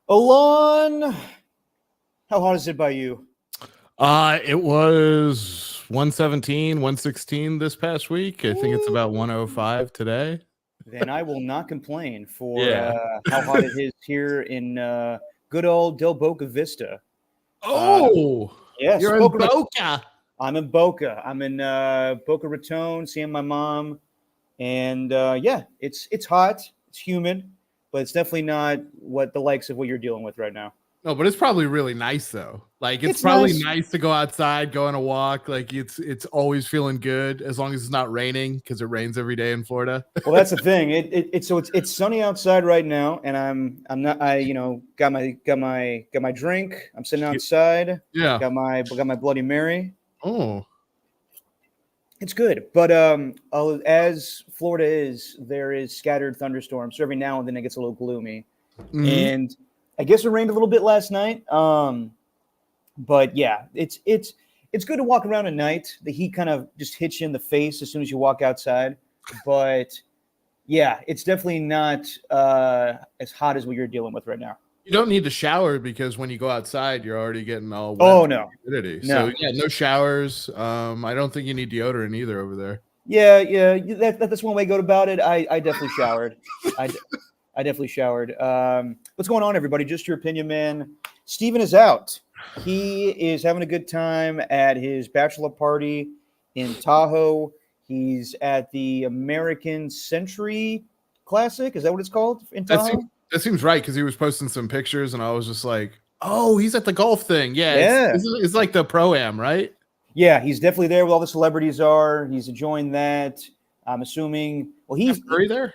Alon, how hot is it by you? It was 117, 116 this past week. I think it's about Woo. 105 today. Then I will not complain for Yeah. how hot it is here in good old Del Boca Vista. Uh, Oh, yes, you're in Boca. I'm in Boca. I'm in Boca Raton, seeing my mom, and yeah, it's hot, it's humid, but it's definitely not what the likes of what you're dealing with right now. No, but it's probably really nice though. Like it's It's probably nice. nice to go outside, go on a walk. Like it's always feeling good as long as it's not raining because it rains every day in Florida. Well, that's the thing. It's sunny outside right now, and I'm not I got my drink. I'm sitting outside. Yeah. Got my Bloody Mary. Oh. It's good, but as Florida is, there is scattered thunderstorms. So every now and then it gets a little gloomy, Mhm. and I guess it rained a little bit last night. But yeah, it's good to walk around at night. The heat kind of just hits you in the face as soon as you walk outside, but yeah, it's definitely not as hot as what you're dealing with right now. You don't need to shower because when you go outside, you're already getting all wet Oh from no, the humidity. So no. yeah, no showers. I don't think you need deodorant either over there. Yeah. That's one way to go about it. I definitely showered. I, I definitely showered. What's going on, everybody? Just your opinion, man. Steven is out. He is having a good time at his bachelor party in Tahoe. He's at the American Century Classic. Is that what it's called in That Tahoe? seems that seems right because he was posting some pictures and I was just like, oh, he's at the golf thing. Yeah, Yeah. it's like the pro-am, right? Yeah, he's definitely there where all the celebrities are. He's enjoying that. I'm assuming. Well, Steph Curry there.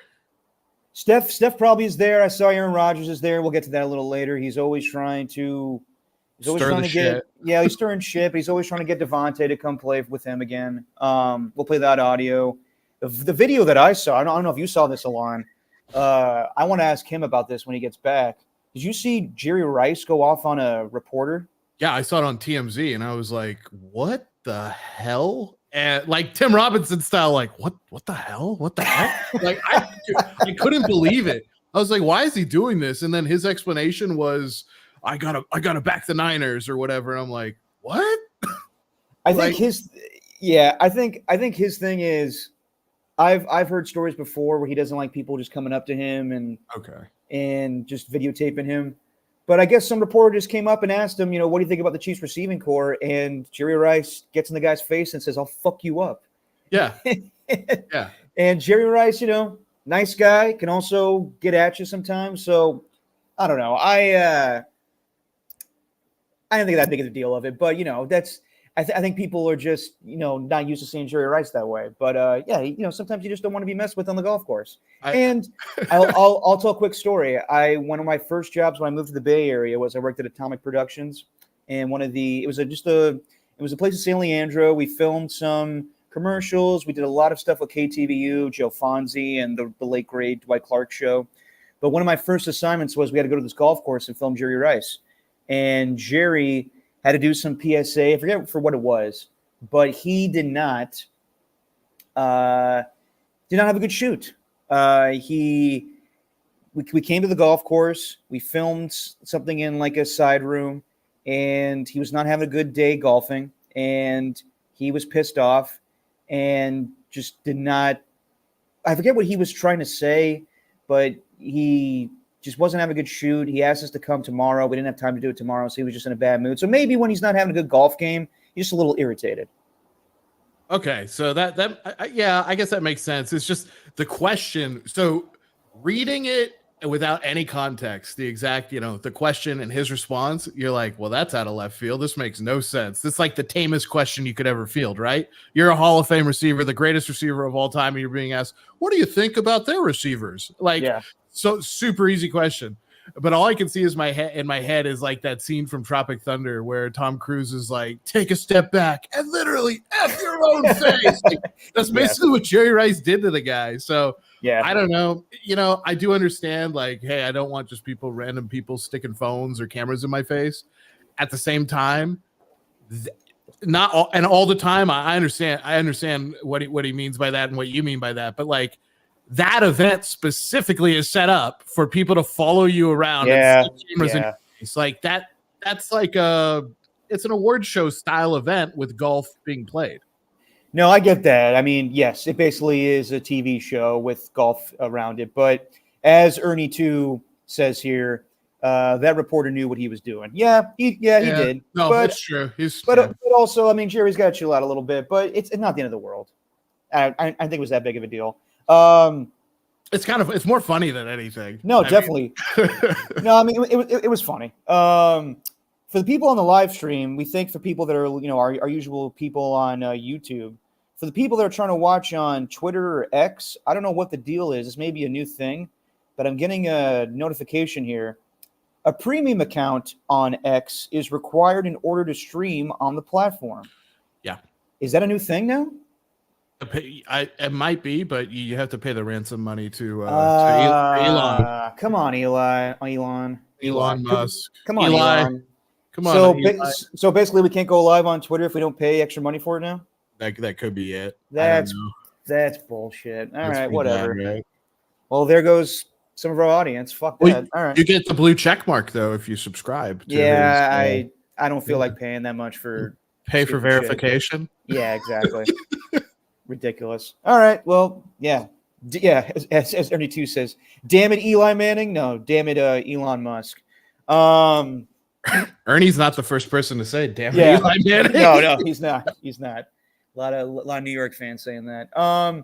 Steph probably is there. I saw Aaron Rodgers is there. We'll get to that a little later. He's always trying to Stir the shit. he's stirring shit, but he's always trying to get Davante to come play with him again. We'll play that audio. The video that I saw, I don't know if you saw this, Alon. I want to ask him about this when he gets back. Did you see Jerry Rice go off on a reporter? Yeah, I saw it on TMZ and I was like, what the hell? And like Tim Robinson style, like, what the hell? What the heck? Like I couldn't believe it. I was like, why is he doing this? And then his explanation was, I gotta back the Niners or whatever. And I'm like, what? I Like- think I think his thing is I've heard stories before where he doesn't like people just coming up to him Okay. and just videotaping him. But I guess some reporter just came up and asked him, what do you think about the Chiefs receiving core? And Jerry Rice gets in the guy's face and says, I'll fuck you up. Yeah. Yeah. And Jerry Rice, nice guy, can also get at you sometimes. So I don't know. I didn't think that big of a deal of it, but that's I think people are just not used to seeing Jerry Rice that way. But yeah, sometimes you just don't want to be messed with on the golf course. And I'll tell a quick story. One of my first jobs when I moved to the Bay Area was I worked at Atomic Productions, and it was a place in San Leandro. We filmed some commercials. We did a lot of stuff with KTVU, Joe Fonzie, and the late great Dwight Clark show. But one of my first assignments was we had to go to this golf course and film Jerry Rice, and Jerry had to do some PSA. I forget for what it was, but he did not have a good shoot. We came to the golf course. We filmed something in like a side room, and he was not having a good day golfing, and he was pissed off and just did not. I forget what he was trying to say, but he just wasn't having a good shoot. He asked us to come tomorrow. We didn't have time to do it tomorrow, so he was just in a bad mood. So maybe when he's not having a good golf game, he's just a little irritated. Okay, so yeah, I guess that makes sense. It's just the question. So reading it without any context, the exact, the question and his response, you're like, well, that's out of left field. This makes no sense. It's like the tamest question you could ever field, right? You're a Hall of Fame receiver, the greatest receiver of all time, and you're being asked, what do you think about their receivers? Like, yeah. So super easy question. But all I can see is in my head is like that scene from Tropic Thunder where Tom Cruise is like, take a step back and literally F your own face. Like, that's basically what Jerry Rice did to the guy. So yeah, I don't know. I do understand like, hey, I don't want just random people sticking phones or cameras in my face. At the same time, all the time, I understand what he means by that and what you mean by that. But like, that event specifically is set up for people to follow you around Yeah, and see cameras in your face. Like that's like it's an award show style event with golf being played. No, I get that. I mean, yes, it basically is a TV show with golf around it. But as Ernie 2 says here, that reporter knew what he was doing. He did. No, but, it's true. But also, I mean, Jerry's got to chill out a little bit. But it's not the end of the world. I think it was that big of a deal. It's more funny than anything. No, definitely. No, I mean, it was funny. For the people on the live stream, we think for people that are, our usual people on YouTube, for the people that are trying to watch on Twitter or X, I don't know what the deal is. This may be a new thing, but I'm getting a notification here. A premium account on X is required in order to stream on the platform. Yeah. Is that a new thing now? It might be, but you have to pay the ransom money to Elon. Come on, Elon Musk. Come on, Elon. Come on. So basically, we can't go live on Twitter if we don't pay extra money for it now. That could be it. That's bullshit. All right, whatever. Bad, right? Well, there goes some of our audience. Fuck that. All right. You get the blue check mark though if you subscribe. To I don't feel like paying that much for pay for verification. Shit. Yeah, exactly. Ridiculous. All right. Well, yeah. As Ernie 2 says, damn it, Eli Manning. No, damn it, Elon Musk. Ernie's not the first person to say, damn it, Eli Manning. No, he's not. A lot of New York fans saying that.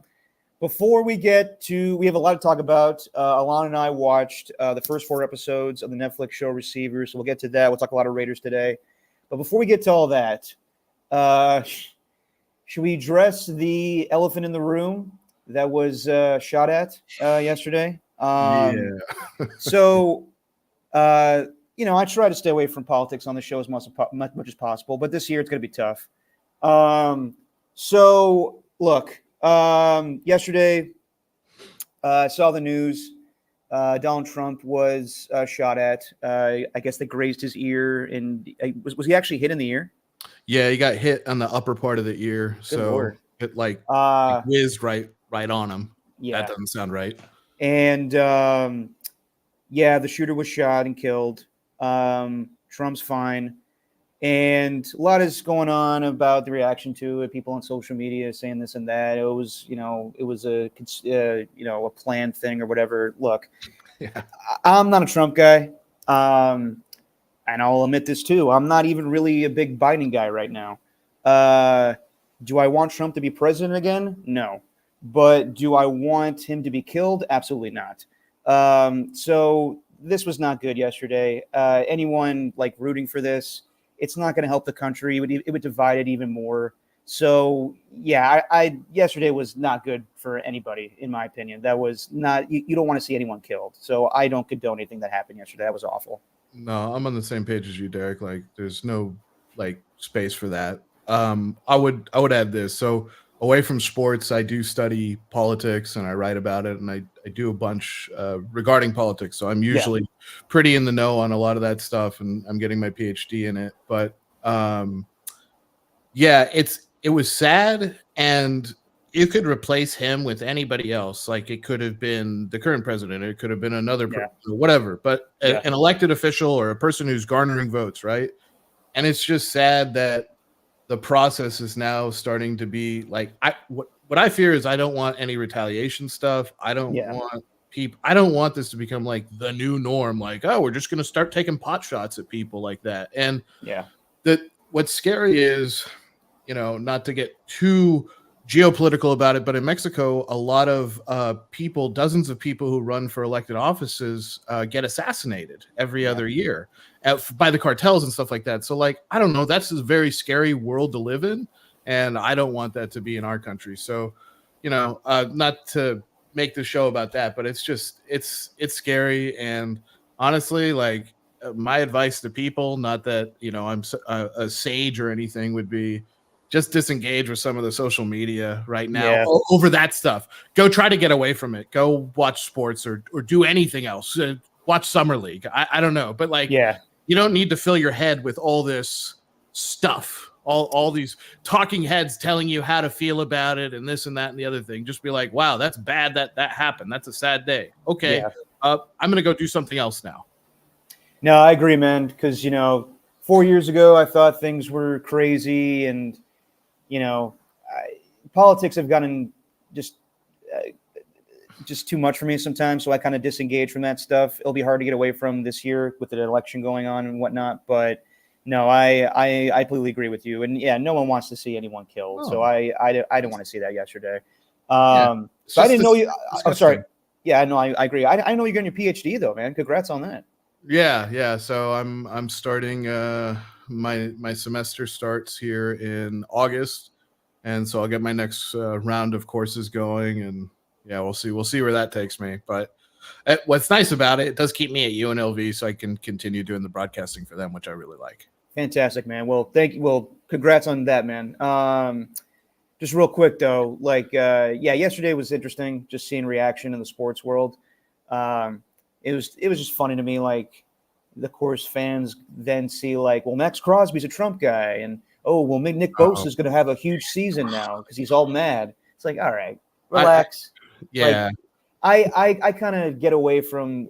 Before we get to, we have a lot to talk about. Alana and I watched the first 4 episodes of the Netflix show Receivers, so we'll get to that. We'll talk a lot of Raiders today. But before we get to all that, should we address the elephant in the room that was shot at yesterday? So, I try to stay away from politics on the show as much as possible, but this year it's going to be tough. So, look, yesterday I saw the news. Donald Trump was shot at. I guess they grazed his ear, and was he actually hit in the ear? Yeah, he got hit on the upper part of the ear. Good so Lord. It it whizzed right on him. Yeah, that doesn't sound right. And the shooter was shot and killed. Trump's fine. And a lot is going on about the reaction to it. People on social media saying this and that. It was a planned thing or whatever. Look, I'm not a Trump guy. And I'll admit this too. I'm not even really a big Biden guy right now. Do I want Trump to be president again? No. But do I want him to be killed? Absolutely not. So this was not good yesterday. Anyone rooting for this, it's not going to help the country. It would divide it even more. So yesterday was not good for anybody, in my opinion. That was not. You don't want to see anyone killed. So I don't condone anything that happened yesterday. That was awful. No, I'm on the same page as you, Derek. There's no space for that. I would add this. So away from sports, I do study politics and I write about it, and I do a bunch regarding politics. So I'm usually pretty in the know on a lot of that stuff, and I'm getting my PhD in it. But it was sad, and you could replace him with anybody else. It could have been the current president, it could have been another whatever, but an elected official or a person who's garnering votes, right? And it's just sad that the process is now starting to be what I fear is I don't want any retaliation stuff. I don't want people. I don't want this to become the new norm. We're just going to start taking pot shots at people like that. And what's scary is, not to get too geopolitical about it, but in Mexico, a lot of people, dozens of people who run for elected offices get assassinated every other year by the cartels and stuff like that. So I don't know, that's a very scary world to live in, and I don't want that to be in our country. So, not to make the show about that, but it's just, it's scary. And honestly, my advice to people, not that, I'm a sage or anything, would be just disengage with some of the social media right now over that stuff. Go try to get away from it. Go watch sports or do anything else. Watch Summer League. I don't know. But you don't need to fill your head with all this stuff all these talking heads telling you how to feel about it and this and that and the other thing. Just be like, wow, that's bad that happened. That's a sad day. Okay, Yeah. I'm gonna go do something else now. No, I agree, man. Because 4 years ago, I thought things were crazy, and politics have gotten just too much for me sometimes. So I kind of disengage from that stuff. It'll be hard to get away from this year with the election going on and whatnot. But no, I completely agree with you. And yeah, no one wants to see anyone killed. Oh. So I didn't want to see that yesterday. Yeah, So I didn't know you. I'm sorry. disgusting. Yeah, no, I agree. I know you're getting your PhD though, man. Congrats on that. Yeah. So I'm starting. My semester starts here in August, and so I'll get my next round of courses going, and yeah, we'll see where that takes me. But what's nice about it does keep me at UNLV, so I can continue doing the broadcasting for them, which I really like. Fantastic, man. Well, thank you. Well, congrats on that, man. Just real quick though, yesterday was interesting. Just seeing reaction in the sports world. It was just funny to me. Like, of course, fans then see like, well, Max Crosby's a Trump guy, and oh, well, Nick Bosa is going to have a huge season now because he's all mad. It's like, all right, relax. Yeah. I kind of get away from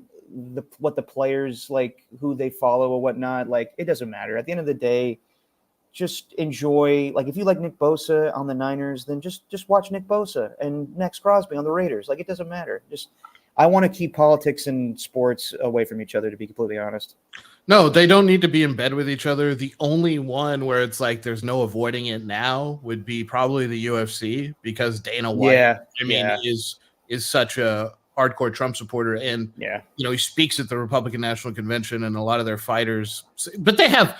what the players like, who they follow or whatnot. Like, it doesn't matter. At the end of the day, just enjoy. Like, if you like Nick Bosa on the Niners, then just watch Nick Bosa and Max Crosby on the Raiders. Like, it doesn't matter. I want to keep politics and sports away from each other, to be completely honest. No, they don't need to be in bed with each other. The only one where it's like there's no avoiding it now would be probably the UFC, because Dana White, is such a hardcore Trump supporter, and he speaks at the Republican National Convention, and a lot of their fighters, but they have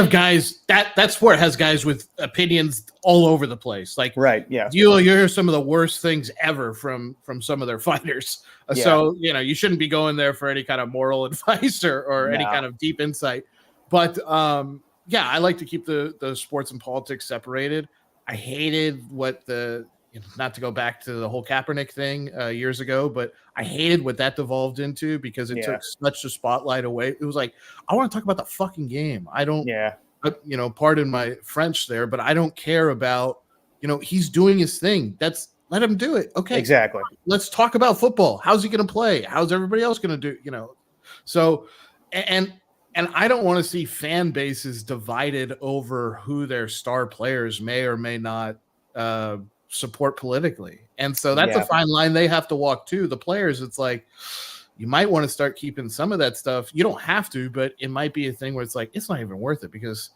guys that sport has guys with opinions all over the place. Like, right, yeah, you hear some of the worst things ever from some of their fighters. So you shouldn't be going there for any kind of moral advice or any kind of deep insight. But I like to keep the sports and politics separated. I hated what not to go back to the whole Kaepernick thing years ago, but I hated what that devolved into, because it took such a spotlight away. It was like, I want to talk about the fucking game. I don't, pardon my French there, but I don't care about, he's doing his thing. Let him do it. Okay. Exactly. Let's talk about football. How's he going to play? How's everybody else going to do, So, and I don't want to see fan bases divided over who their star players may or may not support politically. And so that's a fine line they have to walk too. The players, it's like, you might want to start keeping some of that stuff. You don't have to, but it might be a thing where it's like, it's not even worth it, because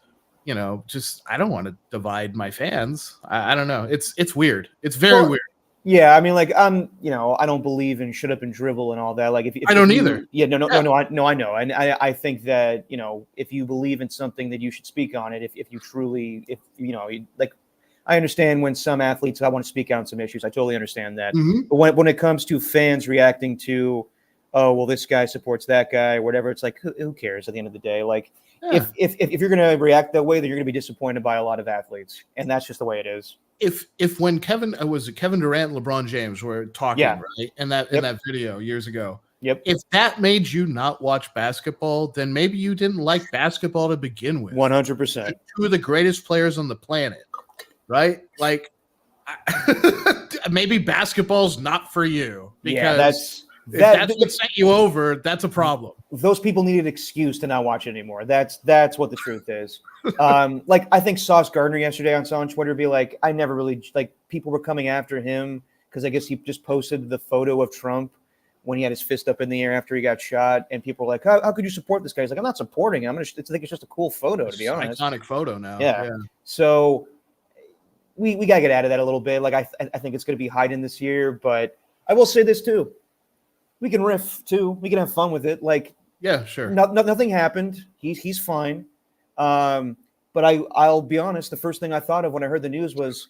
I don't want to divide my fans. I don't know. It's weird. It's very weird. Yeah, I mean, like, I don't believe in shut up and dribble and all that. Like, if I don't either. Yeah, no, I know, and I think that if you believe in something, that you should speak on it. If you truly, like, I understand when some athletes, I want to speak out on some issues. I totally understand that. Mm-hmm. But when it comes to fans reacting to, oh, well, this guy supports that guy or whatever, it's like, who cares at the end of the day? Like, if you're going to react that way, then you're going to be disappointed by a lot of athletes, and that's just the way it is. If when Kevin Durant and LeBron James were talking, right, in that video years ago, if that made you not watch basketball, then maybe you didn't like basketball to begin with. 100%. Two of the greatest players on the planet, right? Like, maybe basketball's not for you, because that's what sent you over. That's a problem. Those people need an excuse to not watch it anymore. That's what the truth is. Like, I think Sauce Gardner yesterday on Twitter be like, I never really, like, people were coming after him because I guess he just posted the photo of Trump when he had his fist up in the air after he got shot, and people were like, how could you support this guy? He's like, I'm not supporting him. I think it's just a cool photo, to be honest. Iconic photo now. Yeah. So we gotta get out of that a little bit. Like, I think it's gonna be hiding this year, but I will say this too. We can riff too. We can have fun with it. Like, yeah, sure. Nothing happened. He's fine. But I'll be honest. The first thing I thought of when I heard the news was,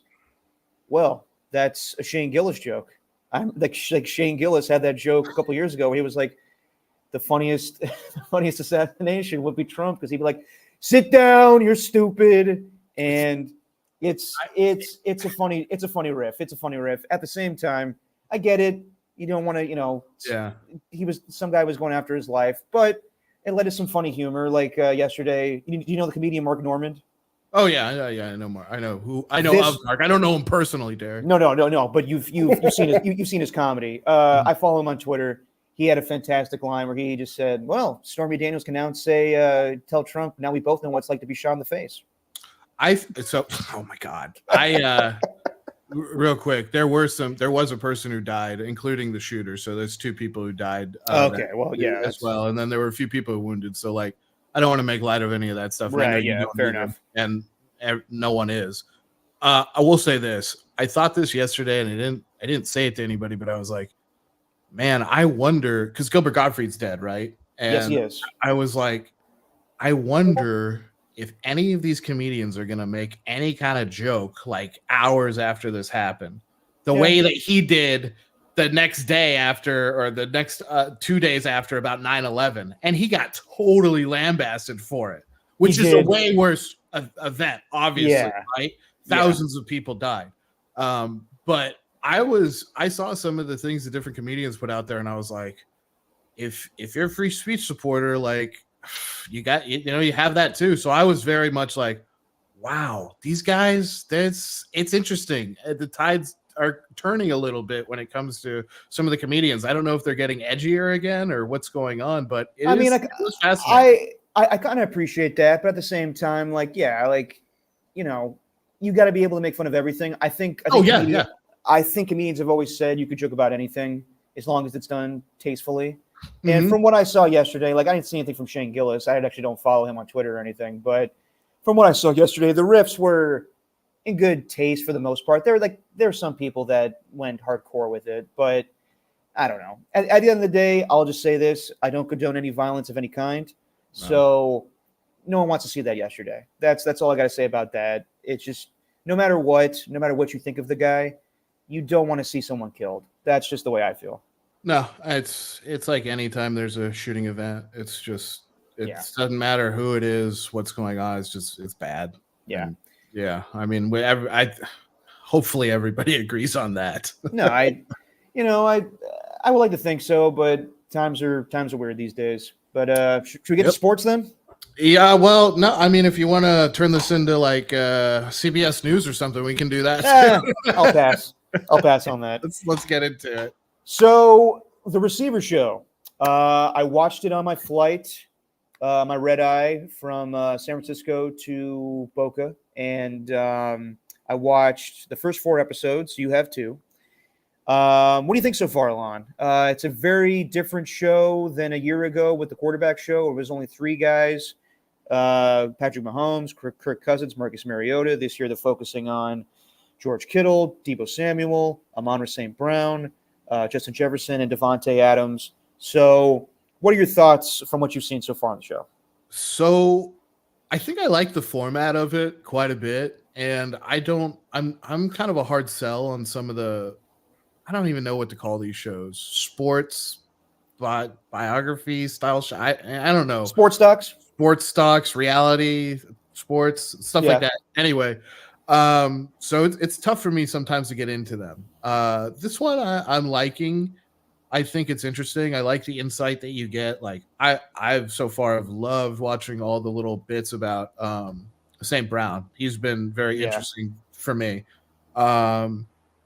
well, that's a Shane Gillis joke. I'm like Shane Gillis had that joke a couple years ago where he was like, the funniest assassination would be Trump, because he'd be like, sit down, you're stupid. And it's a funny riff. It's a funny riff. At the same time, I get it. You don't want to, some guy was going after his life, but it led to some funny humor. Like yesterday, you know the comedian Mark Normand? Oh yeah, I know more. I know This of Dark. I don't know him personally, Derek. no. But you've seen you've seen his comedy. I follow him on Twitter. He had a fantastic line where he just said, "Well, Stormy Daniels can now say, tell Trump now we both know what it's like to be shot in the face." Oh my God. Real quick, there was a person who died, including the shooter. So there's two people who died. Okay, well, yeah, as well, and then there were a few people wounded. So like, I don't want to make light of any of that stuff. Right? I know Yeah, you don't fair either, enough. and no one is. I will say this: I thought this yesterday, and I didn't say it to anybody, but I was like, man, I wonder because Gilbert Gottfried's dead, right? And Yes, he is. I was like, I wonder if any of these comedians are going to make any kind of joke like hours after this happened, the way that he did the next day after, or the next 2 days after about 9/11. And he got totally lambasted for it, which is a way worse event, obviously, right? Thousands of people died. But I saw some of the things that different comedians put out there, and I was like, if you're a free speech supporter, like, you have that too. So I was very much like, wow, these guys, it's interesting. The tides are turning a little bit when it comes to some of the comedians. I don't know if they're getting edgier again or what's going on, but it was fascinating. I kind of appreciate that, but at the same time, like, you got to be able to make fun of everything. I think comedians have always said you could joke about anything as long as it's done tastefully. And from what I saw yesterday, like, I didn't see anything from Shane Gillis. I actually don't follow him on Twitter or anything, but from what I saw yesterday, the riffs were in good taste for the most part. There are some people that went hardcore with it, but I don't know. At the end of the day, I'll just say this: I don't condone any violence of any kind. So no one wants to see that yesterday. That's all I got to say about that. It's just no matter what you think of the guy, you don't want to see someone killed. That's just the way I feel. No, it's like anytime there's a shooting event, it's just doesn't matter who it is, what's going on. It's bad. Yeah. And I mean, hopefully everybody agrees on that. No, I would like to think so, but times are weird these days. But should we get to sports then? Yeah, well, no, I mean, if you want to turn this into like CBS News or something, we can do that. I'll pass. I'll pass on that. Let's get into it. So the Receiver Show, I watched it on my flight, my red eye from San Francisco to Boca, and I watched the first 4 episodes. You have 2. What do you think so far, Alon? It's a very different show than a year ago with the quarterback show. It was only 3 guys, Patrick Mahomes, Kirk Cousins, Marcus Mariota. This year they're focusing on George Kittle, Deebo Samuel, Amon-Ra St. Brown, Justin Jefferson, and Davante Adams. So what are your thoughts from what you've seen so far on the show? So I think I like the format of it quite a bit. And I'm kind of a hard sell on some of the, I don't even know what to call these shows. Sports, biography style. I don't know. Sports stocks, reality, sports, stuff like that. Anyway, so it's tough for me sometimes to get into them. This one I'm liking. I think it's interesting. I like the insight that you get. Like I've so far have loved watching all the little bits about St. Brown. He's been very interesting for me.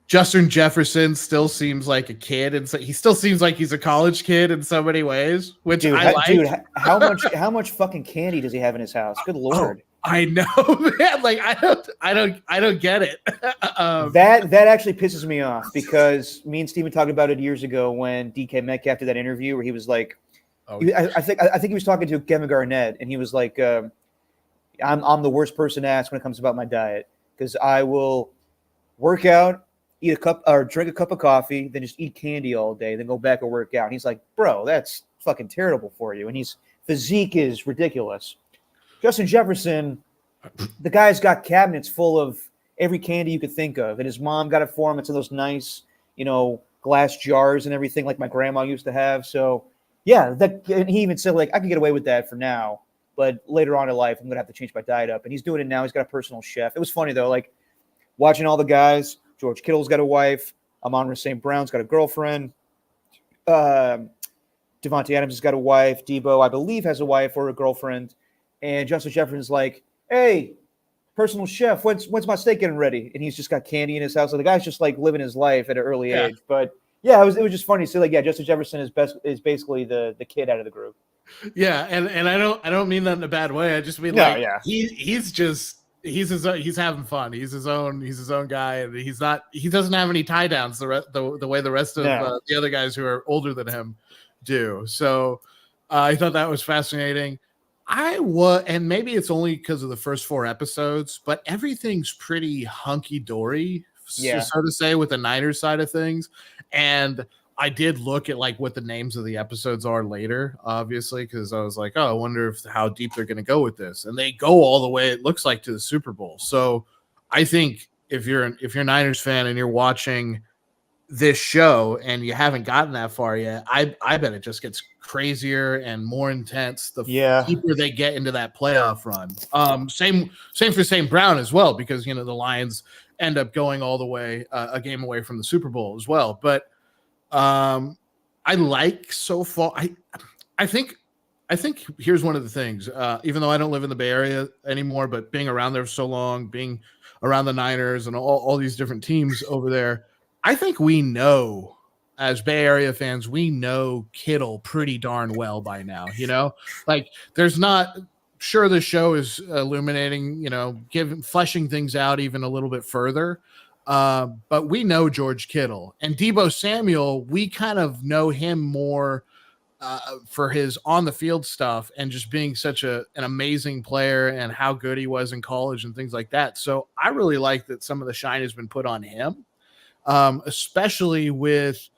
Justin Jefferson still seems like a kid, and so he still seems like he's a college kid in so many ways, which I like. Dude, how much fucking candy does he have in his house? Good Lord. I know, man. Like I don't get it. That actually pisses me off because me and Steven talked about it years ago when DK Metcalf did that interview where he was like, I think he was talking to Kevin Garnett, and he was like, I'm the worst person to ask when it comes about my diet because I will work out, eat a cup or drink a cup of coffee, then just eat candy all day, then go back and work out. And he's like, bro, that's fucking terrible for you. And his physique is ridiculous. Justin Jefferson, the guy's got cabinets full of every candy you could think of. And his mom got it for him. It's in those nice, glass jars and everything like my grandma used to have. So, yeah, and he even said, like, I can get away with that for now. But later on in life, I'm going to have to change my diet up. And he's doing it now. He's got a personal chef. It was funny, though, like watching all the guys. George Kittle's got a wife. Amon-Ra St. Brown's got a girlfriend. Davante Adams has got a wife. Deebo, I believe, has a wife or a girlfriend. And Justin Jefferson's like, hey, personal chef. When's my steak getting ready? And he's just got candy in his house. So the guy's just like living his life at an early age. But yeah, it was just funny to see like Justin Jefferson is basically the kid out of the group. Yeah, and I don't mean that in a bad way. I just mean he's having fun. He's his own guy, and he doesn't have any tie downs the way the rest of the other guys who are older than him do. So I thought that was fascinating. And maybe it's only because of the first 4 episodes, but everything's pretty hunky dory, so to say, with the Niners side of things. And I did look at like what the names of the episodes are later, obviously, because I was like, oh, I wonder how deep they're going to go with this. And they go all the way, it looks like, to the Super Bowl. So I think if you're a Niners fan and you're watching this show and you haven't gotten that far yet, I bet it just gets crazier and more intense the deeper they get into that playoff run. Same for St. Brown as well, because the Lions end up going all the way a game away from the Super Bowl as well. But I like so far. I think here's one of the things. Even though I don't live in the Bay Area anymore, but being around there for so long, being around the Niners and all these different teams over there, I think we know, as Bay Area fans, we know Kittle pretty darn well by now. Like there's not. Sure, the show is illuminating, fleshing things out even a little bit further. But we know George Kittle and Deebo Samuel. We kind of know him more for his on the field stuff and just being such an amazing player and how good he was in college and things like that. So I really like that some of the shine has been put on him, especially with,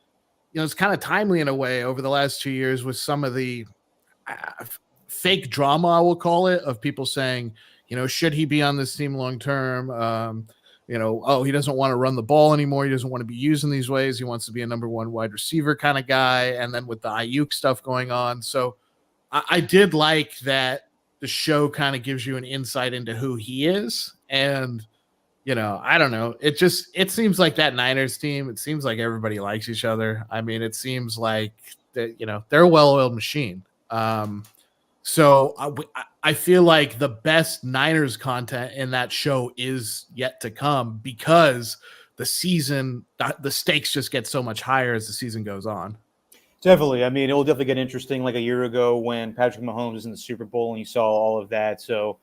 it's kind of timely in a way over the last 2 years with some of the fake drama, I will call it, of people saying, should he be on this team long term? He doesn't want to run the ball anymore. He doesn't want to be used in these ways. He wants to be a number 1 wide receiver kind of guy. And then with the Ayuk stuff going on. So I did like that the show kind of gives you an insight into who he is. And, I don't know. It seems like that Niners team, it seems like everybody likes each other. I mean, it seems like that, they're a well-oiled machine. So I feel like the best Niners content in that show is yet to come, because the stakes just get so much higher as the season goes on. Definitely. I mean, it will definitely get interesting like a year ago when Patrick Mahomes was in the Super Bowl and you saw all of that. So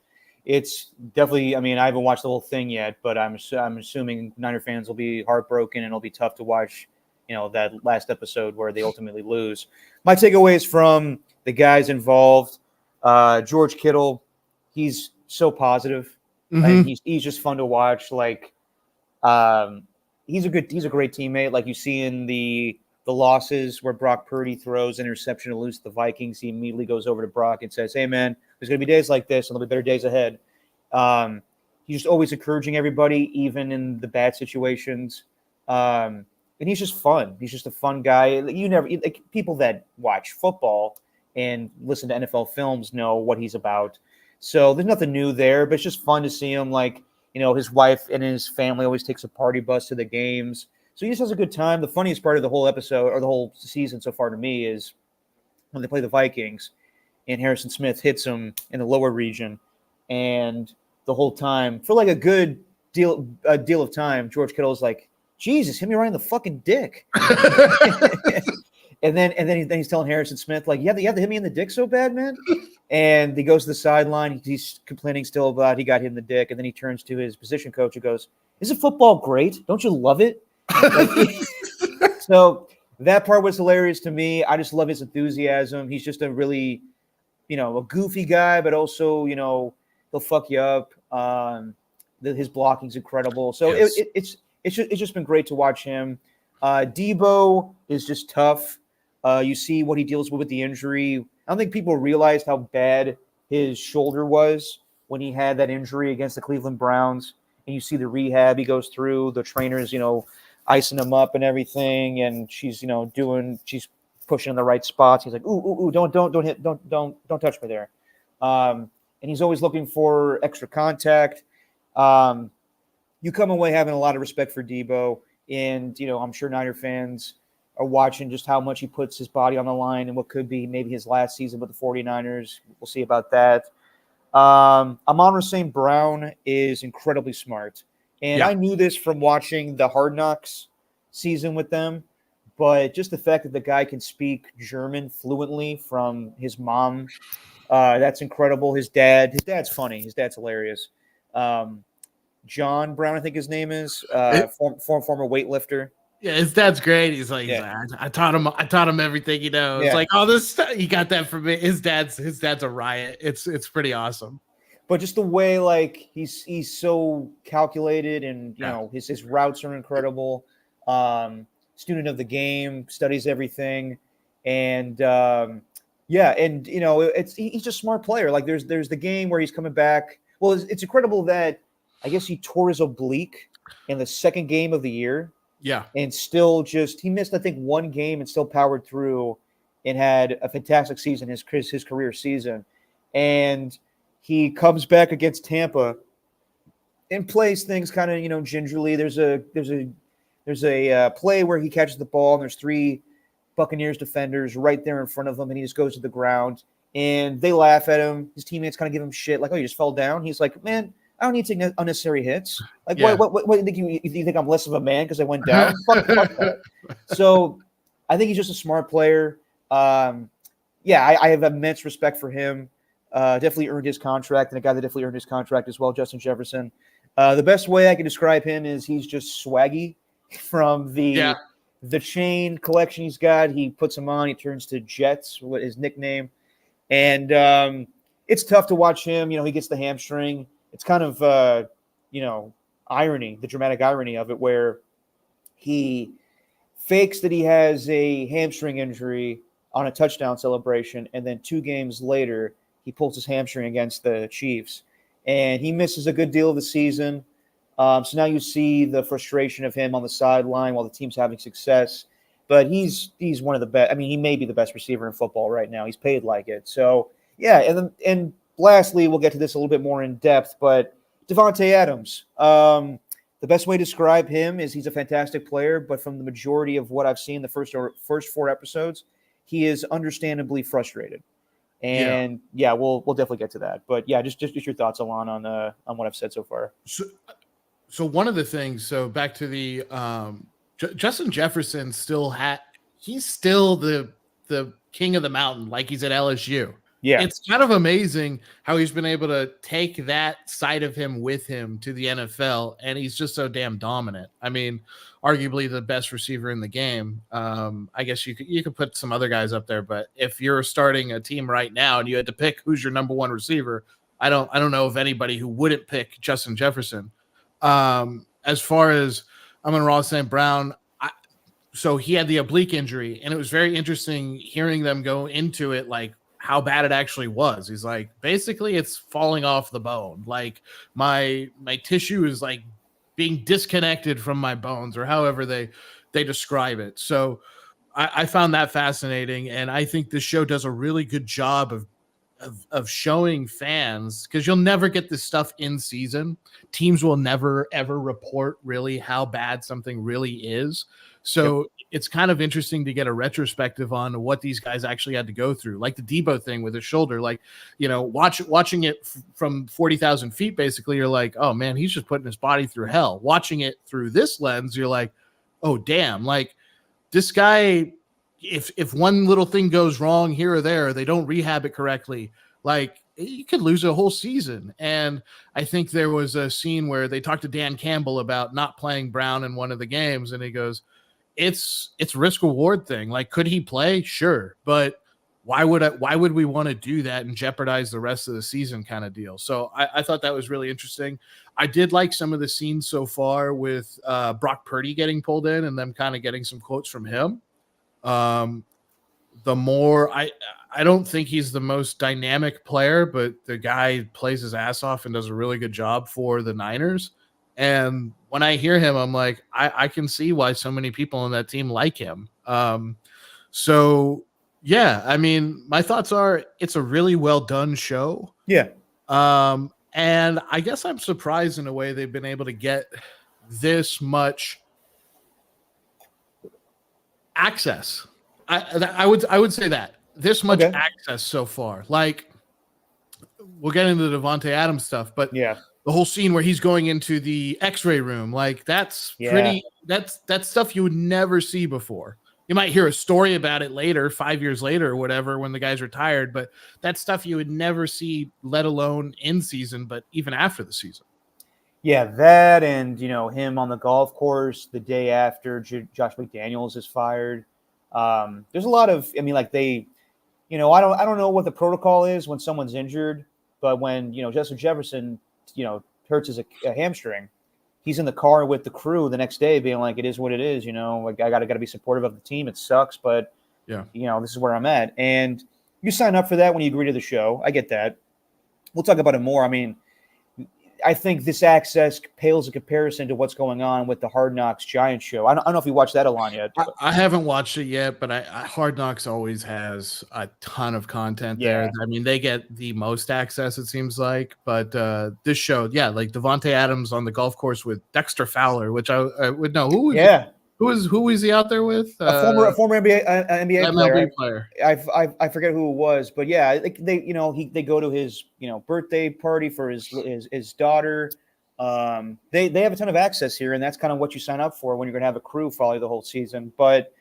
it's definitely, I mean, I haven't watched the whole thing yet, but I'm assuming Niner fans will be heartbroken and it'll be tough to watch, that last episode where they ultimately lose. My takeaways from the guys involved, George Kittle, he's so positive. Mm-hmm. And he's just fun to watch. Like, he's a great teammate. Like you see in the losses where Brock Purdy throws interception to lose the Vikings, he immediately goes over to Brock and says, "Hey man, there's going to be days like this, and there'll be better days ahead." He's just always encouraging everybody, even in the bad situations. And he's just fun. He's just a fun guy. People that watch football and listen to NFL films know what he's about. So there's nothing new there, but it's just fun to see him. Like, his wife and his family always takes a party bus to the games. So he just has a good time. The funniest part of the whole episode or the whole season so far to me is when they play the Vikings and Harrison Smith hits him in the lower region. And the whole time, for like a good deal of time, George Kittle's like, "Jesus, hit me right in the fucking dick." And then he's telling Harrison Smith, like, you have to hit me in the dick so bad, man. And he goes to the sideline. He's complaining still about he got hit in the dick. And then he turns to his position coach and goes, "Isn't football great? Don't you love it?" So that part was hilarious to me. I just love his enthusiasm. He's just a really, a goofy guy, but also, he'll fuck you up. His blocking's incredible. So yes. It's just been great to watch him. Deebo is just tough. You see what he deals with the injury. I don't think people realized how bad his shoulder was when he had that injury against the Cleveland Browns. And you see the rehab he goes through, the trainers, icing him up and everything. And she's, she's pushing in the right spots. He's like, ooh, don't touch me there. And he's always looking for extra contact. You come away having a lot of respect for Deebo. And, I'm sure Niner fans are watching just how much he puts his body on the line and what could be maybe his last season with the 49ers. We'll see about that. Amon St. Brown is incredibly smart. And Yeah. I knew this from watching the Hard Knocks season with them, but just the fact that the guy can speak German fluently from his mom, that's incredible. His dad's funny. His dad's hilarious. Um, John Brown, I think his name is, former weightlifter. Yeah, his dad's great. He's Yeah, like, I taught him everything he knows. yeah. Like all this stuff, he got that from me. His dad's a riot. It's pretty awesome. But just the way like he's so calculated, and Yeah. his routes are incredible. Student of the game, studies everything, and yeah, and he's just a smart player. Like there's the game where he's coming back. Well, it's incredible that I guess he tore his oblique in the second game of the year, Yeah. and still he missed I think one game and still powered through and had a fantastic season, his career season, and he comes back against Tampa and plays things kind of gingerly. There's a play where he catches the ball and there's three Buccaneers defenders right there in front of him, and he just goes to the ground and they laugh at him. His teammates kind of give him shit like, "Oh, you just fell down." He's like, "Man, I don't need to take unnecessary hits. Like, Yeah. what do you think I'm less of a man because I went down? fuck that." So, I think he's just a smart player. Yeah, I have immense respect for him. Definitely earned his contract, and a guy that definitely earned his contract as well, Justin Jefferson. The best way I can describe him is he's just swaggy from the chain collection he's got. He puts them on. He turns to Jets, what his nickname, and it's tough to watch him. He gets the hamstring. It's kind of irony, the dramatic irony of it, where he fakes that he has a hamstring injury on a touchdown celebration, and then 2 games later he pulls his hamstring against the Chiefs, and he misses a good deal of the season. So now you see the frustration of him on the sideline while the team's having success. But he's one of the best. I mean, he may be the best receiver in football right now. He's paid like it. So yeah, and lastly, we'll get to this a little bit more in depth. But Davante Adams, the best way to describe him is he's a fantastic player. But from the majority of what I've seen, the first 4 episodes, he is understandably frustrated. And yeah, we'll definitely get to that. But yeah, just your thoughts, Alon, on what I've said so far. So one of the things, back to the Justin Jefferson he's still the king of the mountain, like he's at LSU. Yeah, it's kind of amazing how he's been able to take that side of him with him to the NFL, and he's just so damn dominant. I mean, arguably the best receiver in the game. I guess you could put some other guys up there, but if you're starting a team right now and you had to pick who's your number 1 receiver, I don't know of anybody who wouldn't pick Justin Jefferson. As far as Amon St. Brown, so he had the oblique injury, and it was very interesting hearing them go into it, like how bad it actually was. He's like, basically it's falling off the bone. Like my tissue is like being disconnected from my bones, or however they describe it. So I found that fascinating. And I think this show does a really good job of showing fans, because you'll never get this stuff in season. Teams will never, ever report really how bad something really is. So it's kind of interesting to get a retrospective on what these guys actually had to go through, like the Debo thing with his shoulder. Like, watching it from 40,000 feet, basically, you're like, oh man, he's just putting his body through hell. Watching it through this lens, you're like, oh damn, like this guy, if one little thing goes wrong here or there, they don't rehab it correctly, like you could lose a whole season. And I think there was a scene where they talked to Dan Campbell about not playing Brown in one of the games, and he goes, it's risk reward thing. Like, could he play? Sure, but why would we want to do that and jeopardize the rest of the season, kind of deal? So I thought that was really interesting. I did like some of the scenes so far with Brock Purdy getting pulled in and them kind of getting some quotes from him. The more I don't think he's the most dynamic player, but the guy plays his ass off and does a really good job for the Niners. And when I hear him, I'm like, I can see why so many people on that team like him. So yeah, I mean, my thoughts are it's a really well done show. Yeah. And I guess I'm surprised in a way they've been able to get this much access. I would say that this much access so far. Like we'll get into the Davante Adams stuff, but Yeah. the whole scene where he's going into the X-ray room, like that's Yeah. that's stuff you would never see before. You might hear a story about it later, 5 years later or whatever, when the guy's retired, but that's stuff you would never see, let alone in season, but even after the season. Yeah, that and him on the golf course the day after Josh McDaniels is fired. There's a lot of, I mean, like I don't know what the protocol is when someone's injured, but when Justin Jefferson hurts his a hamstring, he's in the car with the crew the next day, being like, "It is what it is." Like I gotta be supportive of the team. It sucks, but yeah, this is where I'm at, and you sign up for that when you agree to the show. I get that. We'll talk about it more. I mean, I think this access pales in comparison to what's going on with the Hard Knocks Giants show. I don't know if you watched that, Alon, yet. I haven't watched it yet, but Hard Knocks always has a ton of content there. I mean, they get the most access, it seems like. But this show, like Davante Adams on the golf course with Dexter Fowler, which I would know who. Who is he out there with? A former NBA MLB player. I forget who it was, but yeah, they go to his birthday party for his daughter. They have a ton of access here, and that's kind of what you sign up for when you're going to have a crew follow you the whole season. But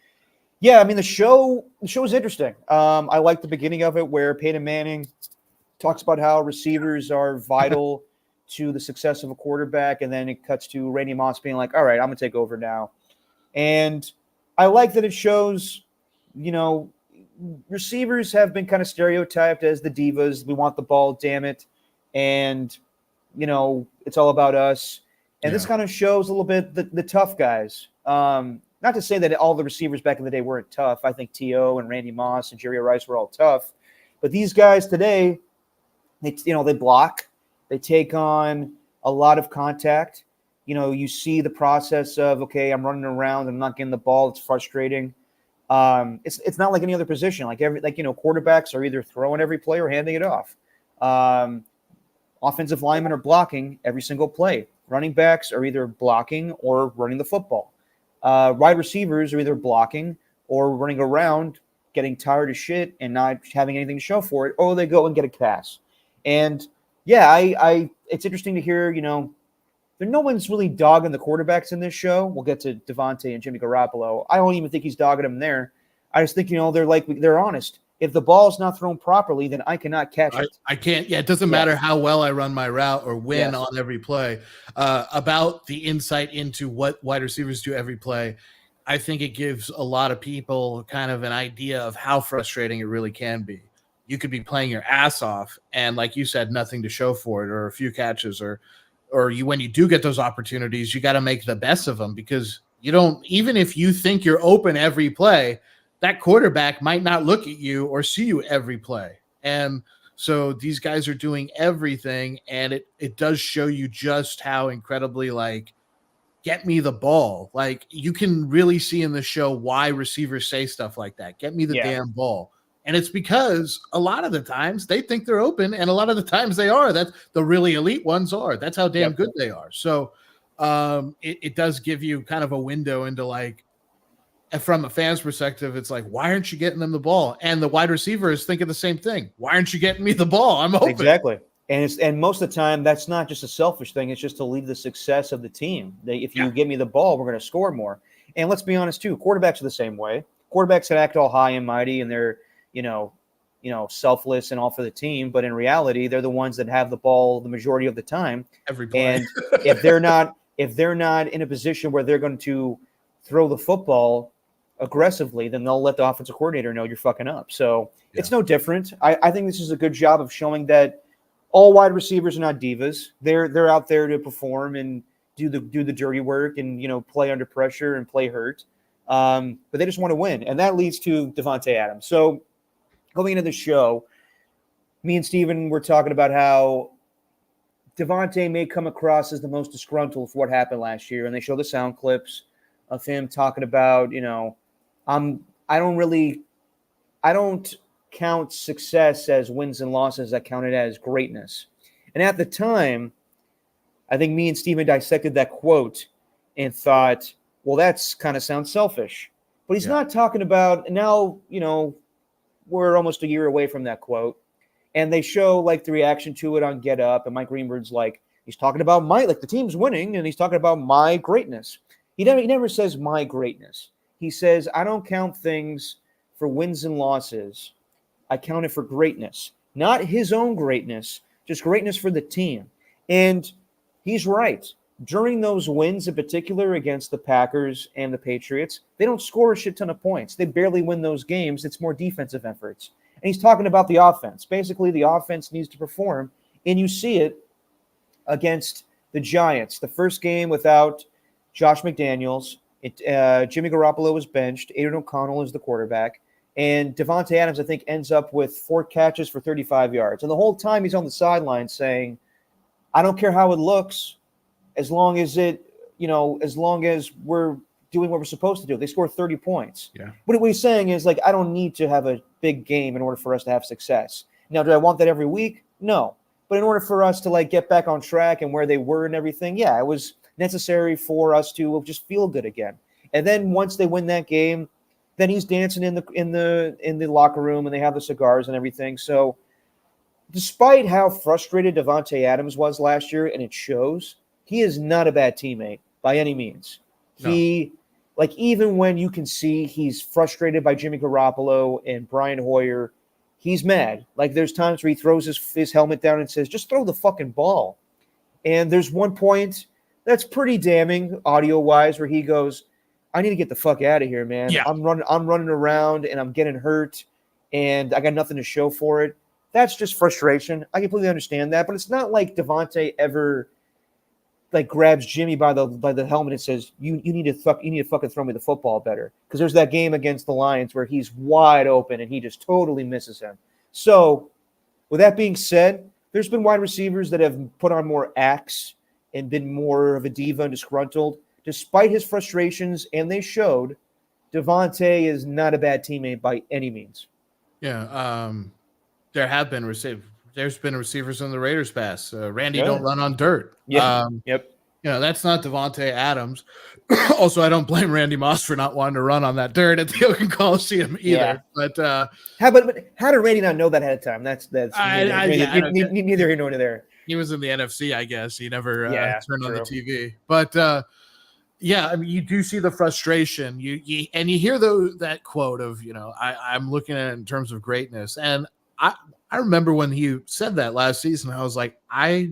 yeah, I mean the show is interesting. I like the beginning of it where Peyton Manning talks about how receivers are vital to the success of a quarterback, and then it cuts to Randy Moss being like, "All right, I'm gonna take over now." And I like that it shows, receivers have been kind of stereotyped as the divas. We want the ball, damn it. And, it's all about us. And this kind of shows a little bit the tough guys. Not to say that all the receivers back in the day weren't tough. I think T.O. and Randy Moss and Jerry Rice were all tough. But these guys today, they block. They take on a lot of contact. You see the process of, okay, I'm running around, I'm not getting the ball. It's frustrating. It's not like any other position. Quarterbacks are either throwing every play or handing it off. Offensive linemen are blocking every single play. Running backs are either blocking or running the football. Wide receivers are either blocking or running around, getting tired of shit and not having anything to show for it, or they go and get a pass. And yeah, it's interesting to hear, no one's really dogging the quarterbacks in this show. We'll get to Davante and Jimmy Garoppolo. I don't even think he's dogging them there. I just think, they're honest. If the ball's not thrown properly, then I cannot catch it. I can't. Yeah, it doesn't matter how well I run my route or win on every play. About the insight into what wide receivers do every play, I think it gives a lot of people kind of an idea of how frustrating it really can be. You could be playing your ass off and, like you said, nothing to show for it, or a few catches, or when you do get those opportunities, you got to make the best of them, because you don't, even if you think you're open every play, that quarterback might not look at you or see you every play. And so these guys are doing everything, and it does show you just how incredibly, get me the ball. You can really see in the show why receivers say stuff like that. Get me the damn ball. And it's because a lot of the times they think they're open, and a lot of the times they are. That's the really elite ones are. That's how damn good they are. So it does give you kind of a window into, from a fan's perspective, it's like, why aren't you getting them the ball? And the wide receiver is thinking the same thing. Why aren't you getting me the ball? I'm open. Exactly. And most of the time, that's not just a selfish thing. It's just to lead the success of the team. If you give me the ball, we're going to score more. And let's be honest, too. Quarterbacks are the same way. Quarterbacks that act all high and mighty, and they're selfless and all for the team, but in reality, they're the ones that have the ball the majority of the time. Every play. And if they're not in a position where they're going to throw the football aggressively, then they'll let the offensive coordinator know you're fucking up. So it's no different. I think this is a good job of showing that all wide receivers are not divas. They're out there to perform and do the dirty work and play under pressure and play hurt. But they just want to win, and that leads to Davante Adams. So going into the show, me and Steven were talking about how Davante may come across as the most disgruntled for what happened last year, and they show the sound clips of him talking about, I don't count success as wins and losses. I count it as greatness. And at the time, I think me and Steven dissected that quote and thought, well, that's kind of sounds selfish. But he's not talking about now, we're almost a year away from that quote. And they show like the reaction to it on Get Up, and Mike Greenberg's like, he's talking about like the team's winning, and he's talking about my greatness. He never says my greatness. He says, I don't count things for wins and losses. I count it for greatness, not his own greatness, just greatness for the team. And he's right. During those wins in particular against the Packers and the Patriots, they don't score a shit ton of points. They barely win those games. It's more defensive efforts. And he's talking about the offense. Basically, the offense needs to perform, and you see it against the Giants. The first game without Josh McDaniels, Jimmy Garoppolo was benched. Aiden O'Connell is the quarterback. And Davante Adams, I think, ends up with 4 catches for 35 yards. And the whole time he's on the sideline saying, I don't care how it looks, as long as we're doing what we're supposed to do. They score 30 points. Yeah. What he's saying is, like, I don't need to have a big game in order for us to have success. Now, do I want that every week? No. But in order for us to, like, get back on track and where they were and everything, yeah, it was necessary for us to just feel good again. And then once they win that game, then he's dancing in the locker room, and they have the cigars and everything. So despite how frustrated Davante Adams was last year, and it shows, he is not a bad teammate by any means. No. He, like, even when you can see he's frustrated by Jimmy Garoppolo and Brian Hoyer, he's mad. Like, there's times where he throws his helmet down and says, just throw the fucking ball. And there's one point that's pretty damning audio-wise where he goes, I need to get the fuck out of here, man. Yeah. I'm running around, and I'm getting hurt, and I got nothing to show for it. That's just frustration. I completely understand that, but it's not like Davante ever like grabs Jimmy by the helmet and says, you need to fucking throw me the football better. Because there's that game against the Lions where he's wide open and he just totally misses him. So with that being said, there's been wide receivers that have put on more acts and been more of a diva and disgruntled. Despite his frustrations, and they showed, Davante is not a bad teammate by any means. Yeah, there have been there's been receivers in the Raiders pass. Randy don't run on dirt. Yeah. Yep. You know, that's not Davante Adams. Also, I don't blame Randy Moss for not wanting to run on that dirt at the Oakland Coliseum either. Yeah. But how did Randy not know that ahead of time? That's neither here nor there. He was in the NFC, I guess. He never turned on the TV. But yeah, I mean, you do see the frustration. You hear that quote of, you know, I'm looking at it in terms of greatness. And I remember when he said that last season, I was like, I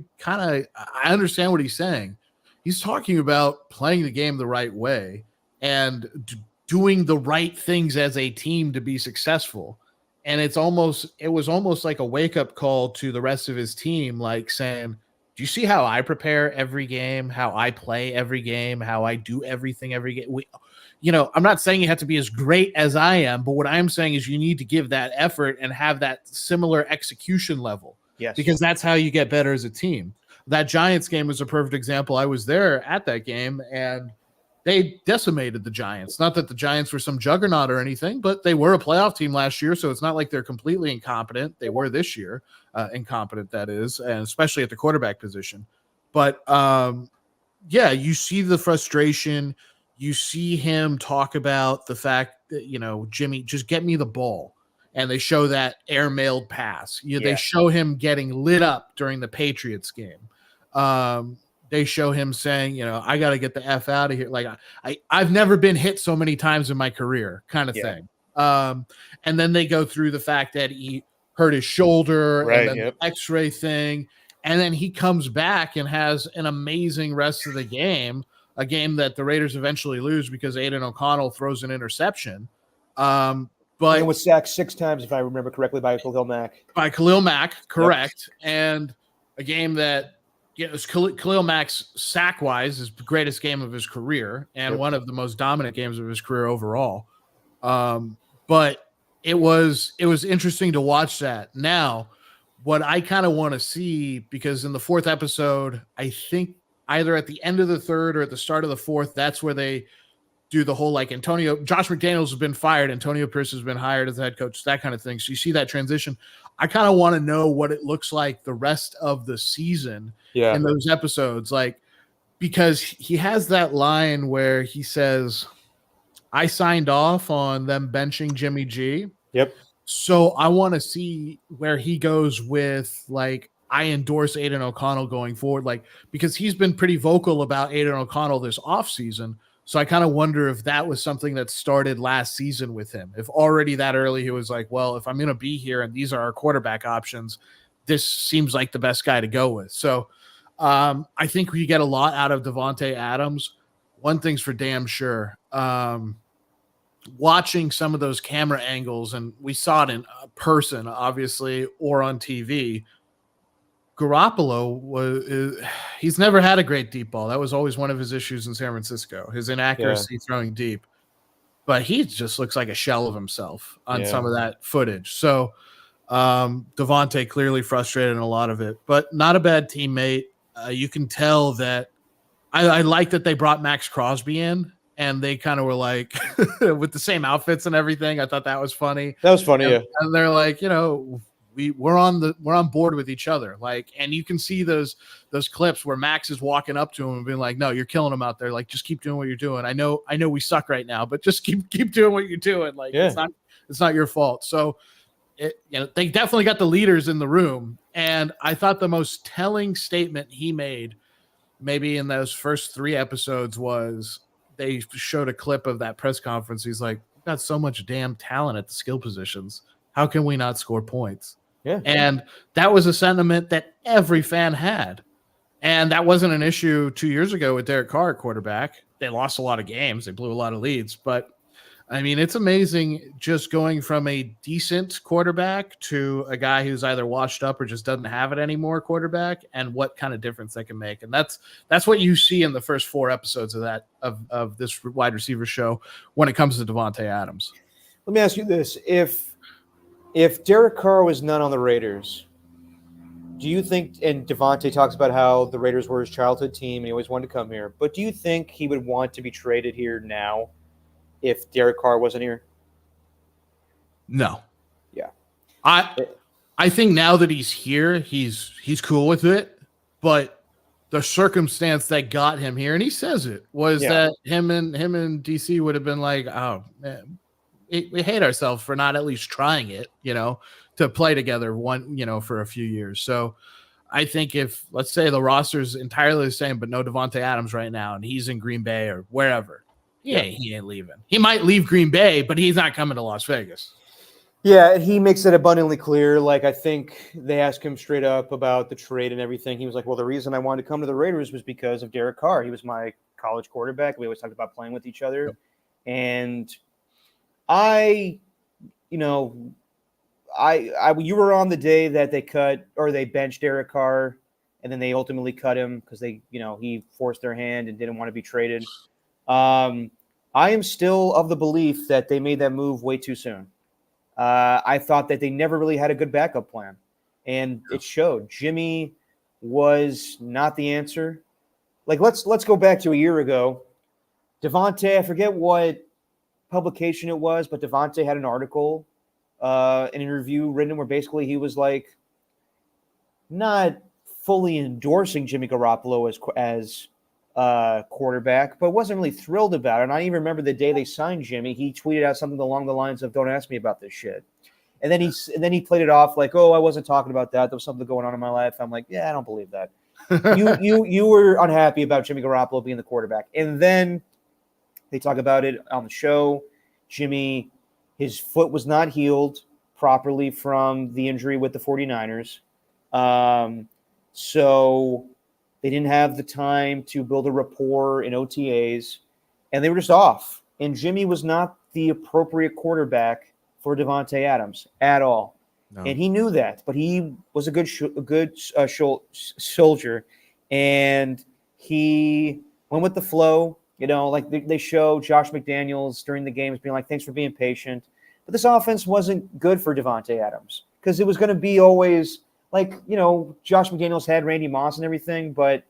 understand what he's saying. He's talking about playing the game the right way and doing the right things as a team to be successful. And it was almost like a wake-up call to the rest of his team, like saying, do you see how I prepare every game, how I play every game, how I do everything every game? I'm not saying you have to be as great as I am, but what I'm saying is you need to give that effort and have that similar execution level. Yes. Because that's how you get better as a team. That Giants game is a perfect example. I was there at that game, and they decimated the Giants. Not that the Giants were some juggernaut or anything, but they were a playoff team last year, so it's not like they're completely incompetent. They were this year, incompetent, that is, and especially at the quarterback position. But, yeah, you see the frustration. You see him talk about the fact that, you know, Jimmy, just get me the ball. And they show that air-mailed pass. They show him getting lit up during the Patriots game. They show him saying, you know, I got to get the F out of here. Like, I've never been hit so many times in my career, kind of thing. And then they go through the fact that he hurt his shoulder and then the X-ray thing. And then he comes back and has an amazing rest of the game, a game that the Raiders eventually lose because Aiden O'Connell throws an interception. But it was sacked 6 times, if I remember correctly, by Khalil Mack. By Khalil Mack, correct. Yep. And a game that, Khalil Mack's sack-wise is the greatest game of his career and one of the most dominant games of his career overall. But it was interesting to watch that. Now, what I kind of want to see, because in the 4th episode, I think either at the end of the 3rd or at the start of the 4th, that's where they do the whole, like, Josh McDaniels has been fired, Antonio Pierce has been hired as the head coach, that kind of thing. So you see that transition. I kind of want to know what it looks like the rest of the season in those episodes, like, because he has that line where he says, I signed off on them benching Jimmy G. Yep. So I want to see where he goes with, like, I endorse Aiden O'Connell going forward, like, because he's been pretty vocal about Aiden O'Connell this offseason. So I kind of wonder if that was something that started last season with him. If already that early he was like, well, if I'm going to be here and these are our quarterback options, this seems like the best guy to go with. So I think we get a lot out of Davante Adams. One thing's for damn sure. Watching some of those camera angles, and we saw it in person, obviously, or on TV, Garoppolo he's never had a great deep ball. That was always one of his issues in San Francisco, his inaccuracy throwing deep. But he just looks like a shell of himself on some of that footage. So Davante clearly frustrated in a lot of it, but not a bad teammate. You can tell that I like that they brought Max Crosby in, and they kind of were like with the same outfits and everything. I thought that was funny. That was funny, and they're like, we're on board with each other. Like, and you can see those clips where Max is walking up to him and being like, no, you're killing him out there. Like, just keep doing what you're doing. I know we suck right now, but just keep doing what you're doing. Like, it's not your fault. So they definitely got the leaders in the room. And I thought the most telling statement he made maybe in those first 3 episodes was they showed a clip of that press conference. He's like, we've got so much damn talent at the skill positions. How can we not score points? Yeah. And that was a sentiment that every fan had. And that wasn't an issue 2 years ago with Derek Carr at quarterback. They lost a lot of games. They blew a lot of leads. But, I mean, it's amazing just going from a decent quarterback to a guy who's either washed up or just doesn't have it anymore quarterback, and what kind of difference that can make. And that's what you see in the first 4 episodes of this wide receiver show when it comes to Davante Adams. Let me ask you this. If Derek Carr was none on the Raiders, do you think, and Davante talks about how the Raiders were his childhood team and he always wanted to come here, but do you think he would want to be traded here now if Derek Carr wasn't here? No. Yeah. I think now that he's here, he's cool with it, but the circumstance that got him here, and he says it, was that him and DC would have been like, oh, man, we hate ourselves for not at least trying it, to play together for a few years. So I think if, let's say, the roster's entirely the same, but no Davante Adams right now, and he's in Green Bay or wherever, he ain't leaving. He might leave Green Bay, but he's not coming to Las Vegas. Yeah, he makes it abundantly clear. Like, I think they asked him straight up about the trade and everything. He was like, well, the reason I wanted to come to the Raiders was because of Derek Carr. He was my college quarterback. We always talked about playing with each other. Yep. And you were on the day that they benched Derek Carr, and then they ultimately cut him because he forced their hand and didn't want to be traded. I am still of the belief that they made that move way too soon. I thought that they never really had a good backup plan, and it showed. Jimmy was not the answer. Like, let's go back to a year ago. Davante, I forget what publication it was, but Davante had an article, an interview written where basically he was like not fully endorsing Jimmy Garoppolo as quarterback, but wasn't really thrilled about it. And I even remember the day they signed Jimmy, he tweeted out something along the lines of, "Don't ask me about this shit." And then he played it off like, "Oh, I wasn't talking about that. There was something going on in my life." I'm like, yeah, I don't believe that. You were unhappy about Jimmy Garoppolo being the quarterback. And then they talk about it on the show. Jimmy, his foot was not healed properly from the injury with the 49ers. So they didn't have the time to build a rapport in OTAs, and they were just off. And Jimmy was not the appropriate quarterback for Davante Adams at all. No. And he knew that, but he was a good soldier, and he went with the flow. Like they show Josh McDaniels during the games being like, "Thanks for being patient." But this offense wasn't good for Davante Adams because it was going to be always like, Josh McDaniels had Randy Moss and everything, but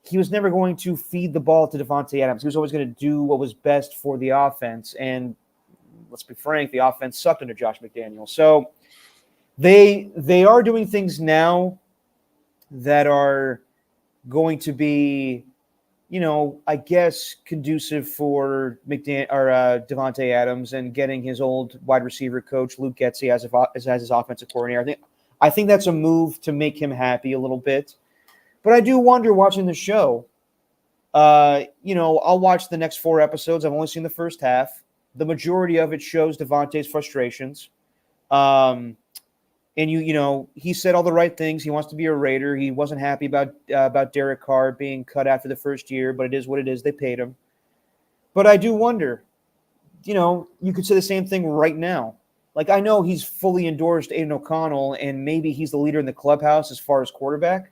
he was never going to feed the ball to Davante Adams. He was always going to do what was best for the offense. And let's be frank, the offense sucked under Josh McDaniels. So they are doing things now that are going to be I guess conducive for Davante Adams and getting his old wide receiver coach Luke Getsy as his offensive coordinator. I think that's a move to make him happy a little bit. But I do wonder watching the show. I'll watch the next 4 episodes. I've only seen the first half. The majority of it shows Davante's frustrations. And he said all the right things. He wants to be a Raider. He wasn't happy about Derek Carr being cut after the first year, but it is what it is. They paid him. But I do wonder, you could say the same thing right now. Like, I know he's fully endorsed Aiden O'Connell, and maybe he's the leader in the clubhouse as far as quarterback.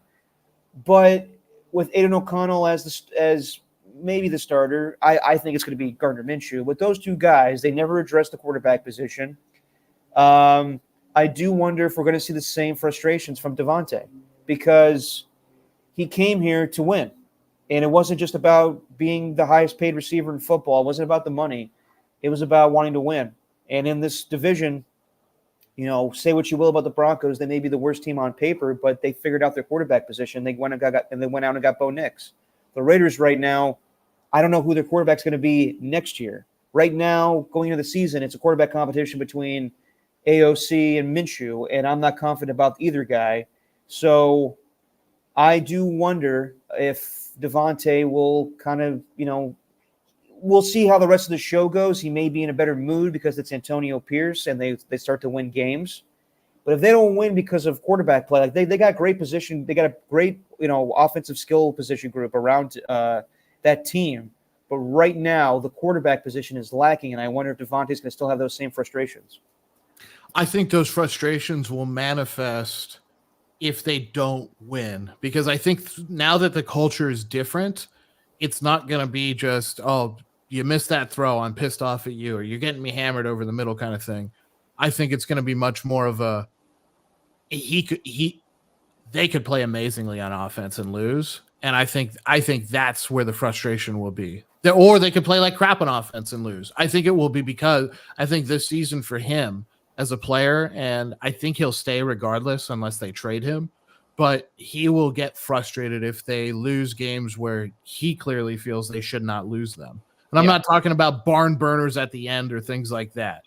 But with Aiden O'Connell as maybe the starter, I think it's going to be Gardner Minshew. With those two guys, they never addressed the quarterback position. I do wonder if we're going to see the same frustrations from Davante, because he came here to win. And it wasn't just about being the highest paid receiver in football. It wasn't about the money. It was about wanting to win. And in this division, say what you will about the Broncos, they may be the worst team on paper, but they figured out their quarterback position. They went out and got Bo Nix. The Raiders right now, I don't know who their quarterback's going to be next year. Right now, going into the season, it's a quarterback competition between AOC and Minshew, and I'm not confident about either guy. So I do wonder if Davante will kind of, we'll see how the rest of the show goes. He may be in a better mood because it's Antonio Pierce and they start to win games. But if they don't win because of quarterback play, like they got great position, they got a great, offensive skill position group around that team. But right now, the quarterback position is lacking, and I wonder if Davante's going to still have those same frustrations. I think those frustrations will manifest if they don't win, because I think now that the culture is different, it's not going to be just, oh, you missed that throw, I'm pissed off at you, or you're getting me hammered over the middle kind of thing. I think it's going to be much more of a they could play amazingly on offense and lose, and I think that's where the frustration will be. Or they could play like crap on offense and lose. I think it will be because I think this season for him as a player, and I think he'll stay regardless unless they trade him, but he will get frustrated if they lose games where he clearly feels they should not lose them. And I'm not talking about barn burners at the end or things like that.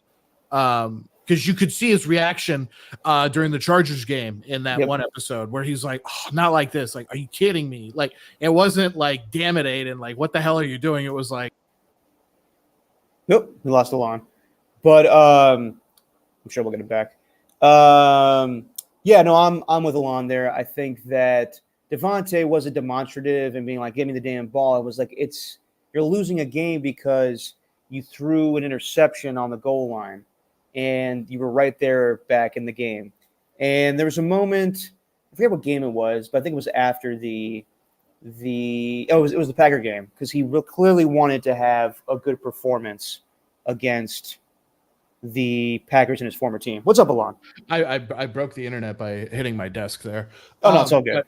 Because you could see his reaction during the Chargers game in that one episode where he's like, oh, not like this. Like, are you kidding me? Like, it wasn't like, damn it, Aiden. Like, what the hell are you doing? It was like, nope, we lost the line. But I'm sure we'll get it back. I'm with Alon there. I think that Davante wasn't demonstrative and being like, give me the damn ball. It was like, you're losing a game because you threw an interception on the goal line and you were right there back in the game. And there was a moment, I forget what game it was, but I think it was after it was the Packer game, because he clearly wanted to have a good performance against the Packers and his former team. What's up, Alon? I broke the internet by hitting my desk there. Oh, no, it's all good.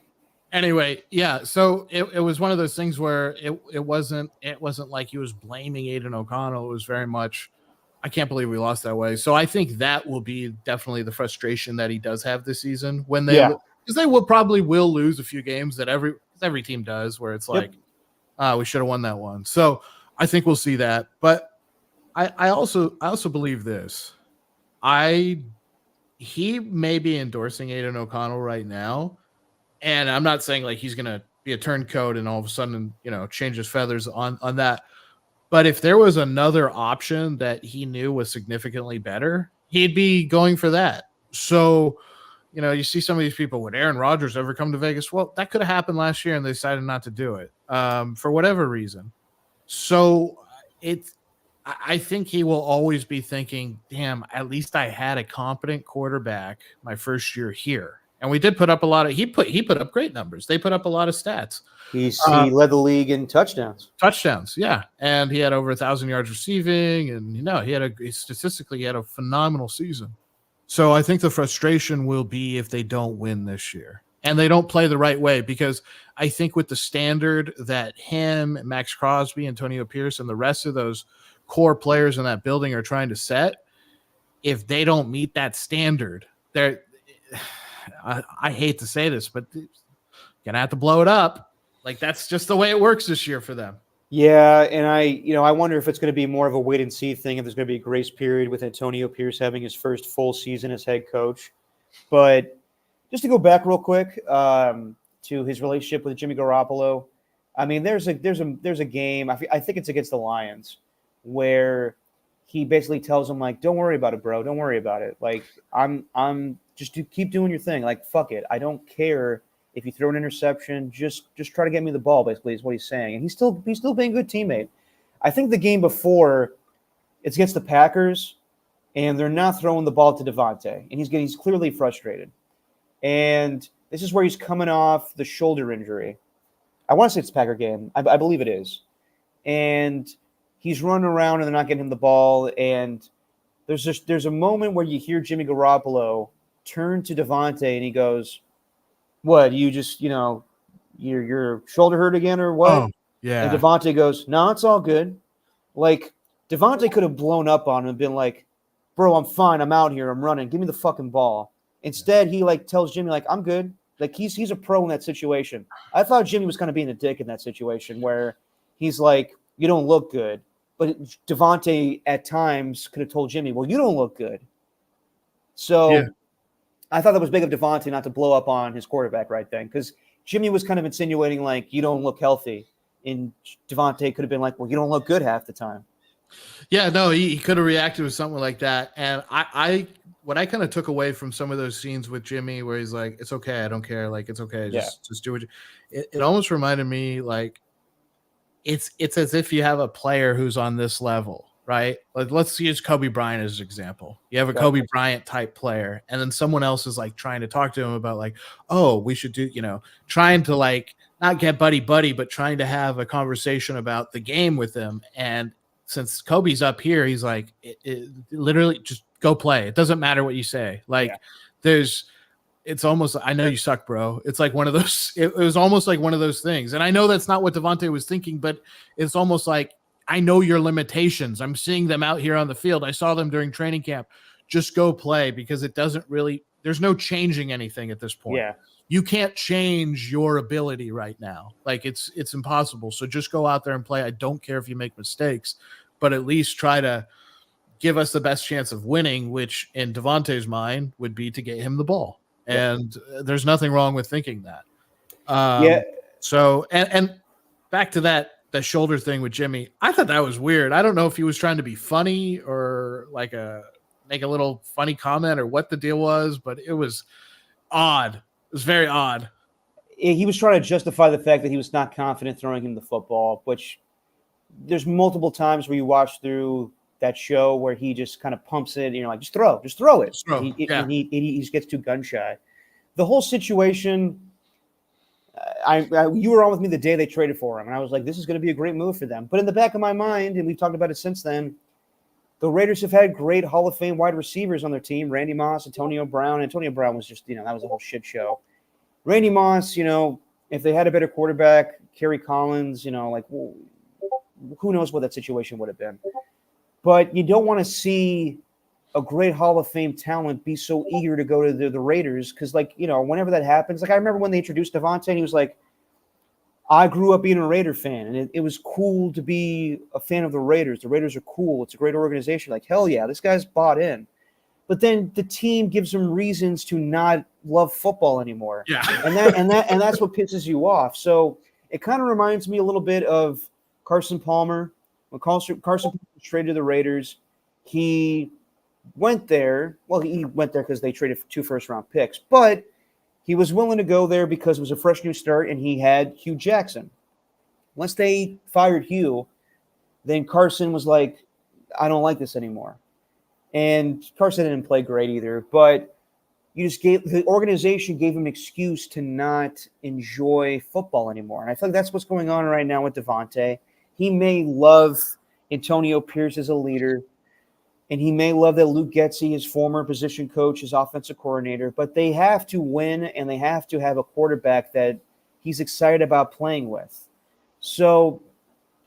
Anyway, yeah. So it was one of those things where it wasn't like he was blaming Aiden O'Connell. It was very much, I can't believe we lost that way. So I think that will be definitely the frustration that he does have this season when because they will probably lose a few games that every team does, where it's like, we should have won that one. So I think we'll see that. But I also believe this. He may be endorsing Aiden O'Connell right now, and I'm not saying like he's gonna be a turncoat and all of a sudden change his feathers on that. But if there was another option that he knew was significantly better, he'd be going for that. So, you see some of these people, would Aaron Rodgers ever come to Vegas? Well, that could have happened last year and they decided not to do it for whatever reason. So I think he will always be thinking, damn, at least I had a competent quarterback my first year here. And we did put up he put up great numbers. They put up a lot of stats. He led the league in touchdowns. Yeah. And he had over 1,000 yards receiving, and statistically he had a phenomenal season. So I think the frustration will be if they don't win this year and they don't play the right way, because I think with the standard that him, Max Crosby, Antonio Pierce, and the rest of those core players in that building are trying to set, if they don't meet that standard, I hate to say this, but you're gonna have to blow it up. Like that's just the way it works this year for them. Yeah, and I wonder if it's going to be more of a wait and see thing, if there's going to be a grace period with Antonio Pierce having his first full season as head coach. But just to go back real quick to his relationship with Jimmy Garoppolo, I mean, there's a game. I think it's against the Lions where he basically tells him like, "Don't worry about it, bro. Don't worry about it. Like, I'm just keep doing your thing. Like, fuck it. I don't care if you throw an interception. Just try to get me the ball." Basically, is what he's saying, and he's still being a good teammate. I think the game before, it's against the Packers, and they're not throwing the ball to Davante, and he's clearly frustrated. And this is where he's coming off the shoulder injury. I want to say it's a Packer game. I believe it is. And he's running around and they're not getting him the ball. And there's a moment where you hear Jimmy Garoppolo turn to Davante and he goes, "What, you just, your shoulder hurt again or what?" Oh, yeah. And Davante goes, "No, it's all good." Like, Davante could have blown up on him and been like, "Bro, I'm fine. I'm out here. I'm running. Give me the fucking ball." Instead, he tells Jimmy like, "I'm good." Like he's a pro in that situation. I thought Jimmy was kind of being a dick in that situation where he's like, "You don't look good." But Davante at times could have told Jimmy, "Well, you don't look good." So yeah. I thought that was big of Davante not to blow up on his quarterback right then, because Jimmy was kind of insinuating like, "You don't look healthy," and Davante could have been like, "Well, you don't look good half the time." Yeah, no, he could have reacted with something like that. And what I kind of took away from some of those scenes with Jimmy where he's like, "It's okay, I don't care, like it's okay, just do it." It almost reminded me like it's as if you have a player who's on this level, right? Like let's use Kobe Bryant as an example. You have a Kobe Bryant type player, and then someone else is like trying to talk to him about like, "Oh, we should do," trying to like not get buddy, but trying to have a conversation about the game with him. And since Kobe's up here, he's like, it literally just go play. It doesn't matter what you say. Like it's almost, I know you suck, bro. It's like one of those, it was almost like one of those things. And I know that's not what Davante was thinking, but it's almost like, I know your limitations. I'm seeing them out here on the field. I saw them during training camp. Just go play, because it doesn't really, there's no changing anything at this point. Yeah. You can't change your ability right now. Like it's impossible. So just go out there and play. I don't care if you make mistakes, but at least try to give us the best chance of winning, which in Davante's mind would be to get him the ball. And there's nothing wrong with thinking that. So, and back to the shoulder thing with Jimmy, I thought that was weird. I don't know if he was trying to be funny or like make a little funny comment or what the deal was, but it was odd. It was very odd. He was trying to justify the fact that he was not confident throwing him the football, which there's multiple times where you watch through that show where he just kind of pumps it and you're like, just throw it. Just throw. And he just gets too gun shy. The whole situation, you were on with me the day they traded for him, and I was like, this is going to be a great move for them. But in the back of my mind, and we've talked about it since then, the Raiders have had great Hall of Fame wide receivers on their team. Randy Moss, Antonio Brown. Antonio Brown was just, that was a whole shit show. Randy Moss, if they had a better quarterback, Kerry Collins, well, who knows what that situation would have been. But you don't want to see a great Hall of Fame talent be so eager to go to the Raiders, because, whenever that happens, I remember when they introduced Davante, and he was like, I grew up being a Raider fan, and it was cool to be a fan of the Raiders. The Raiders are cool. It's a great organization. Like, hell yeah, this guy's bought in. But then the team gives him reasons to not love football anymore. Yeah. and that's what pisses you off. So it kind of reminds me a little bit of Carson Palmer. When Carson was traded to the Raiders, he went there. Well, he went there because they traded for 2 first-round picks, but he was willing to go there because it was a fresh new start, and he had Hugh Jackson. Once they fired Hugh, then Carson was like, I don't like this anymore. And Carson didn't play great either, but the organization gave him an excuse to not enjoy football anymore. And I think that's what's going on right now with Davante. He may love Antonio Pierce as a leader, and he may love that Luke Getsy, his former position coach, his offensive coordinator, but they have to win, and they have to have a quarterback that he's excited about playing with. So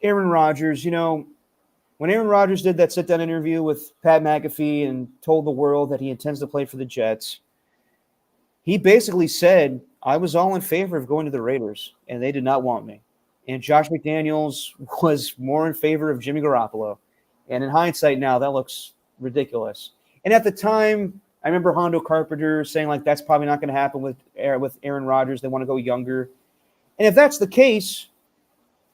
Aaron Rodgers, when Aaron Rodgers did that sit-down interview with Pat McAfee and told the world that he intends to play for the Jets, he basically said, I was all in favor of going to the Raiders, and they did not want me. And Josh McDaniels was more in favor of Jimmy Garoppolo. And in hindsight now, that looks ridiculous. And at the time, I remember Hondo Carpenter saying, like, that's probably not going to happen with Aaron Rodgers. They want to go younger. And if that's the case,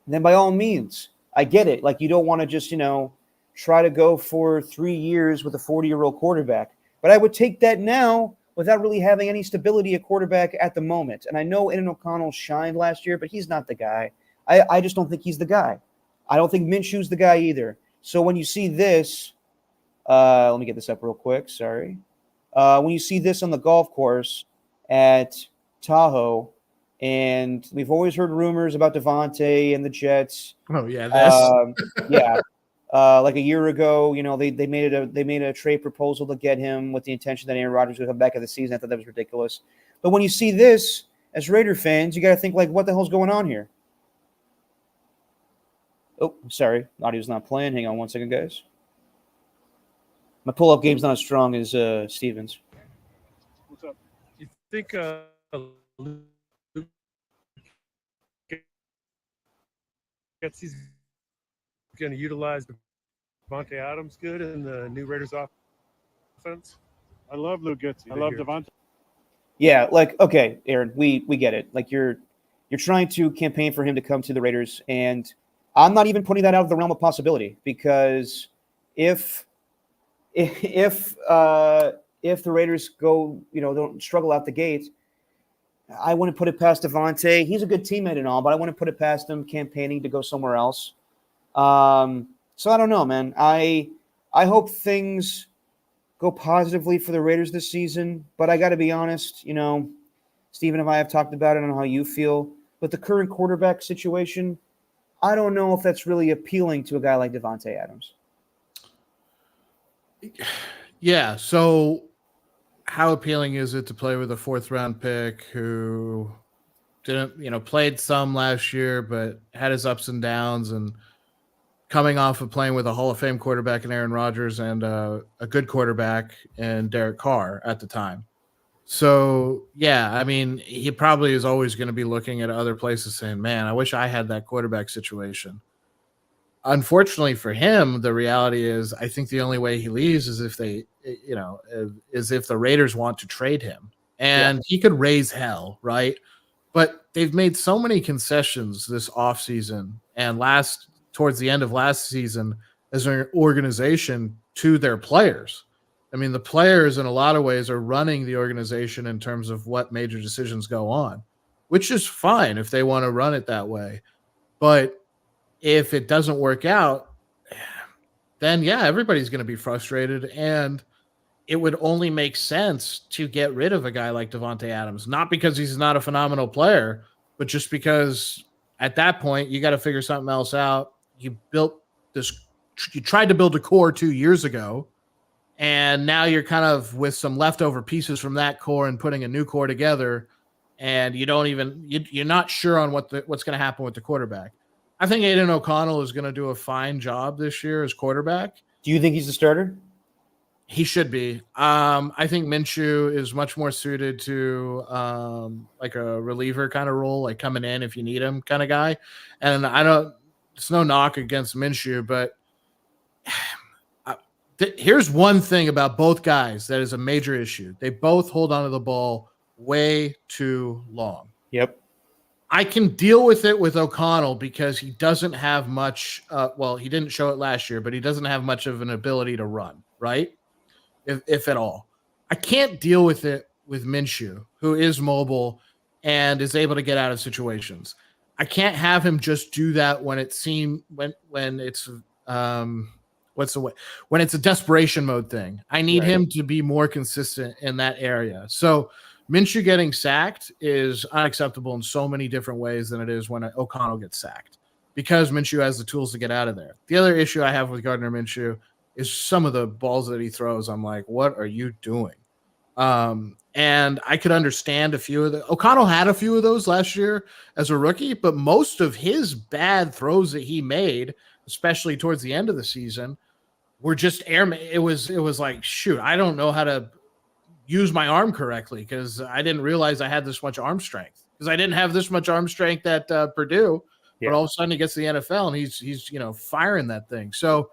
then by all means, I get it. Like, you don't want to just, try to go for 3 years with a 40-year-old quarterback. But I would take that now without really having any stability at quarterback at the moment. And I know Aiden O'Connell shined last year, but he's not the guy. I just don't think he's the guy. I don't think Minshew's the guy either. So when you see this, let me get this up real quick. Sorry. When you see this on the golf course at Tahoe, and we've always heard rumors about Davante and the Jets. Oh yeah, this. Yeah. Like a year ago, they made a trade proposal to get him with the intention that Aaron Rodgers would come back at the season. I thought that was ridiculous. But when you see this as Raider fans, you got to think, like, what the hell's going on here? Oh, sorry, audio's not playing. Hang on one second, guys. My pull-up game's not as strong as Steven's. What's up? You think he's going to utilize Davante Adams good in the new Raiders offense? I love Luke Getsy. I love Davante. Yeah, like, okay, Aaron, we get it. Like, you're trying to campaign for him to come to the Raiders, and I'm not even putting that out of the realm of possibility, because if the Raiders go, don't struggle out the gate, I wouldn't put it past Davante. He's a good teammate and all, but I wouldn't put it past him campaigning to go somewhere else. So I don't know, man. I hope things go positively for the Raiders this season, but I got to be honest, Steven and I have talked about it. I don't know how you feel, but the current quarterback situation, I don't know if that's really appealing to a guy like Davante Adams. Yeah. So how appealing is it to play with a 4th round pick who didn't, played some last year, but had his ups and downs, and coming off of playing with a Hall of Fame quarterback in Aaron Rodgers and a good quarterback in Derek Carr at the time. So, yeah, I mean, he probably is always going to be looking at other places saying, man, I wish I had that quarterback situation. Unfortunately for him, the reality is I think the only way he leaves is if the Raiders want to trade him. And he could raise hell, right? But they've made so many concessions this offseason and towards the end of last season as an organization to their players. I mean, the players in a lot of ways are running the organization in terms of what major decisions go on, which is fine if they want to run it that way. But if it doesn't work out, then yeah, everybody's going to be frustrated, and it would only make sense to get rid of a guy like Davante Adams, not because he's not a phenomenal player, but just because at that point you got to figure something else out. You tried to build a core 2 years ago, and now you're kind of with some leftover pieces from that core and putting a new core together, and you're not sure on what's going to happen with the quarterback. I think Aiden O'Connell is going to do a fine job this year as quarterback. Do you think he's the starter? He should be. I think Minshew is much more suited to like a reliever kind of role, like coming in if you need him kind of guy. And it's no knock against Minshew, but here's one thing about both guys that is a major issue. They both hold onto the ball way too long. Yep. I can deal with it with O'Connell because he doesn't have much. He didn't show it last year, but he doesn't have much of an ability to run, right? If at all. I can't deal with it with Minshew, who is mobile and is able to get out of situations. I can't have him just do that when it's when it's a desperation mode thing. I need him to be more consistent in that area. So Minshew getting sacked is unacceptable in so many different ways than it is when O'Connell gets sacked, because Minshew has the tools to get out of there. The other issue I have with Gardner Minshew is some of the balls that he throws. I'm like, what are you doing? And I could understand a few of the O'Connell had a few of those last year as a rookie, but most of his bad throws that he made, especially towards the end of the season, were just air. It was like, shoot, I don't know how to use my arm correctly because I didn't realize I had this much arm strength because I didn't have this much arm strength at Purdue. Yeah. But all of a sudden he gets to the NFL and he's firing that thing. So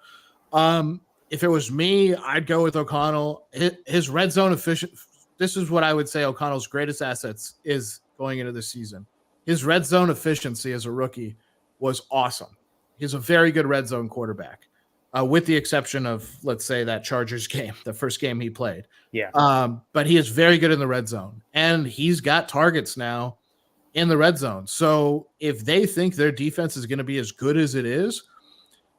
if it was me, I'd go with O'Connell. His red zone efficient. This is what I would say O'Connell's greatest assets is going into the season. His red zone efficiency as a rookie was awesome. He's a very good red zone quarterback, with the exception of, let's say, that Chargers game, the first game he played. Yeah. But he is very good in the red zone, and he's got targets now in the red zone. So if they think their defense is going to be as good as it is,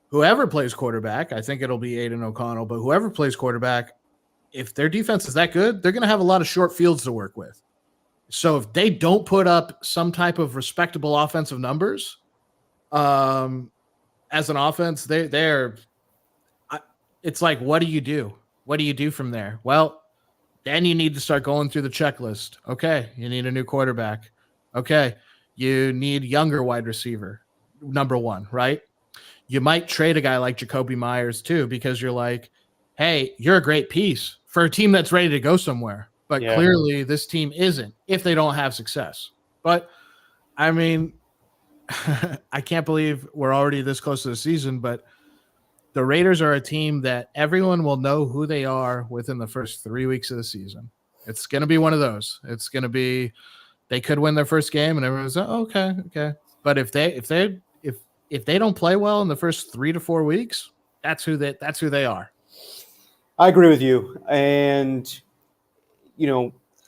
whoever plays quarterback, I think it'll be Aiden O'Connell, but whoever plays quarterback, if their defense is that good, they're going to have a lot of short fields to work with. So if they don't put up some type of respectable offensive numbers, as an offense, it's like, what do you do? What do you do from there? Well, then you need to start going through the checklist. Okay, you need a new quarterback. Okay, you need younger wide receiver, number one, right? You might trade a guy like Jacoby Myers too, because you're like, hey, you're a great piece for a team that's ready to go somewhere. But clearly this team isn't if they don't have success. But, I mean, I can't believe we're already this close to the season, but the Raiders are a team that everyone will know who they are within the first 3 weeks of the season. It's going to be one of those. It's going to be they could win their first game and everyone's like, oh, okay. But if they don't play well in the first 3 to 4 weeks, that's who they are. I agree with you. And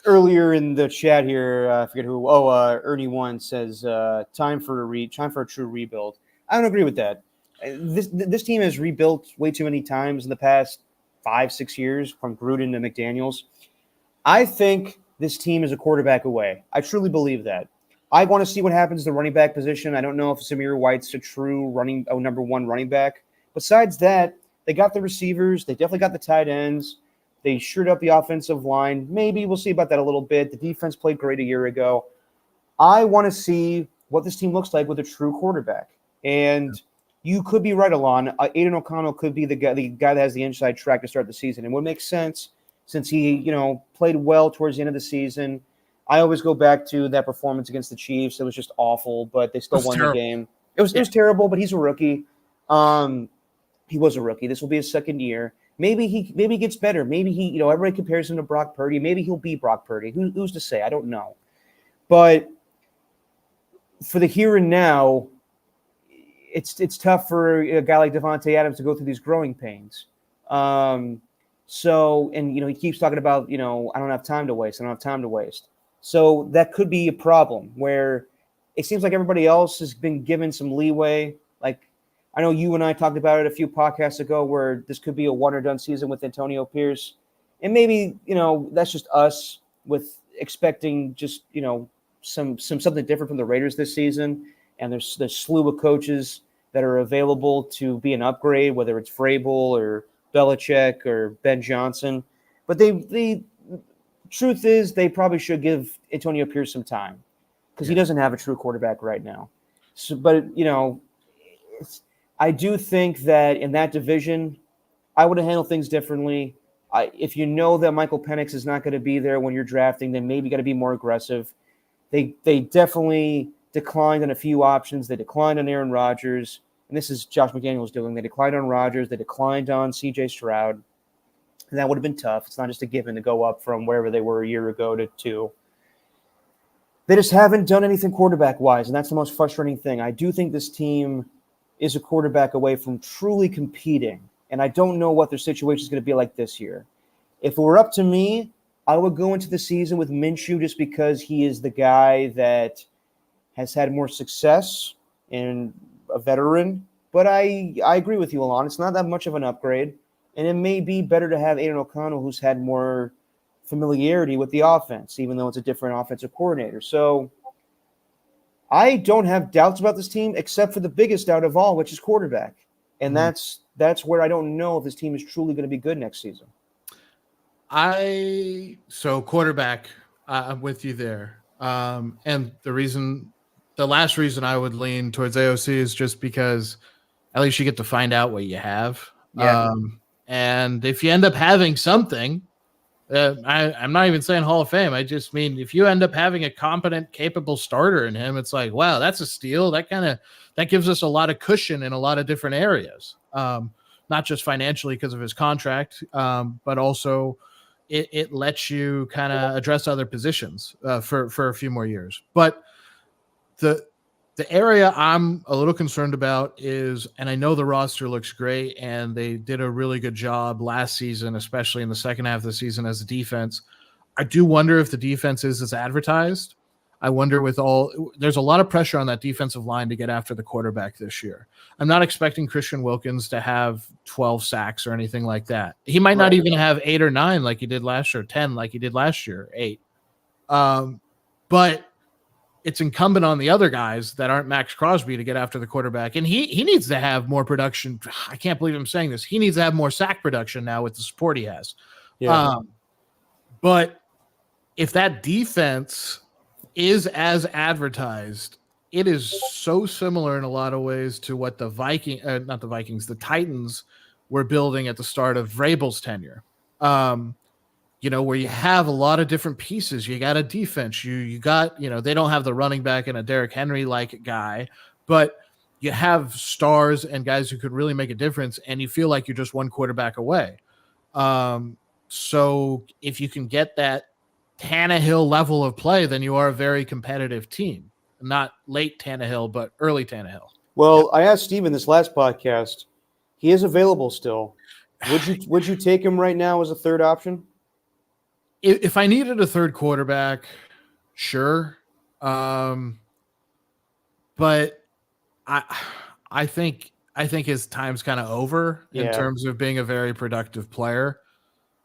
earlier in the chat here, I forget who. Ernie1 says time for a true rebuild. I don't agree with that. This team has rebuilt way too many times in the past 5-6 years, from Gruden to McDaniels. I think this team is a quarterback away. I truly believe that. I want to see what happens to the running back position. I don't know if Samir White's a true number one running back. Besides that, they got the receivers. They definitely got the tight ends. They shored up the offensive line. Maybe we'll see about that a little bit. The defense played great a year ago. I want to see what this team looks like with a true quarterback. And you could be right, Alon. Aiden O'Connell could be the guy that has the inside track to start the season. And what makes sense, since he, played well towards the end of the season. I always go back to that performance against the Chiefs. It was just awful, but they still won the game. It was terrible, but he's a rookie. He was a rookie. This will be his second year. Maybe he gets better. Maybe he, everybody compares him to Brock Purdy. Maybe he'll be Brock Purdy. Who's to say? I don't know. But for the here and now, it's tough for a guy like Davante Adams to go through these growing pains. He keeps talking about, I don't have time to waste. So that could be a problem where it seems like everybody else has been given some leeway. Like, I know you and I talked about it a few podcasts ago where this could be a one or done season with Antonio Pierce. And maybe, that's just us with expecting just, something different from the Raiders this season. And there's a slew of coaches that are available to be an upgrade, whether it's Vrabel or Belichick or Ben Johnson. But the truth is they probably should give Antonio Pierce some time because he doesn't have a true quarterback right now. So, but, I do think that in that division, I would have handled things differently. If you know that Michael Penix is not going to be there when you're drafting, then maybe you got to be more aggressive. They definitely declined on a few options. They declined on Aaron Rodgers, and this is Josh McDaniels doing. They declined on Rodgers. They declined on C.J. Stroud. And that would have been tough. It's not just a given to go up from wherever they were a year ago to 2. They just haven't done anything quarterback-wise, and that's the most frustrating thing. I do think this team is a quarterback away from truly competing, and I don't know what their situation is going to be like this year. If it were up to me, I would go into the season with Minshew just because he is the guy that has had more success and a veteran. But I agree with you, Alon. It's not that much of an upgrade. And it may be better to have Aiden O'Connell, who's had more familiarity with the offense, even though it's a different offensive coordinator. So I don't have doubts about this team, except for the biggest doubt of all, which is quarterback. And that's where I don't know if this team is truly going to be good next season. So quarterback, I'm with you there. And the last reason I would lean towards AOC is just because at least you get to find out what you have. Yeah. And if you end up having something, I'm not even saying Hall of Fame. I just mean if you end up having a competent, capable starter in him, it's like, wow, that's a steal. That gives us a lot of cushion in a lot of different areas. Not just financially because of his contract, but also it lets you kind of address other positions for a few more years. But the area I'm a little concerned about is, and I know the roster looks great and they did a really good job last season, especially in the second half of the season as a defense. I do wonder if the defense is as advertised. I wonder there's a lot of pressure on that defensive line to get after the quarterback this year. I'm not expecting Christian Wilkins to have 12 sacks or anything like that. He might not even have 8 or 9 like he did last year, 10 like he did last year, 8. But it's incumbent on the other guys that aren't Max Crosby to get after the quarterback. And he needs to have more production. I can't believe I'm saying this. He needs to have more sack production now with the support he has. Yeah. But if that defense is as advertised, it is so similar in a lot of ways to what the the Titans were building at the start of Vrabel's tenure. Where you have a lot of different pieces. You got a defense. You got, they don't have the running back and a Derrick Henry-like guy, but you have stars and guys who could really make a difference, and you feel like you're just one quarterback away. So if you can get that Tannehill level of play, then you are a very competitive team. Not late Tannehill, but early Tannehill. Well, I asked Steven this last podcast. He is available still. Would you take him right now as a third option? If I needed a third quarterback, sure. But I think his time's kind of over in terms of being a very productive player.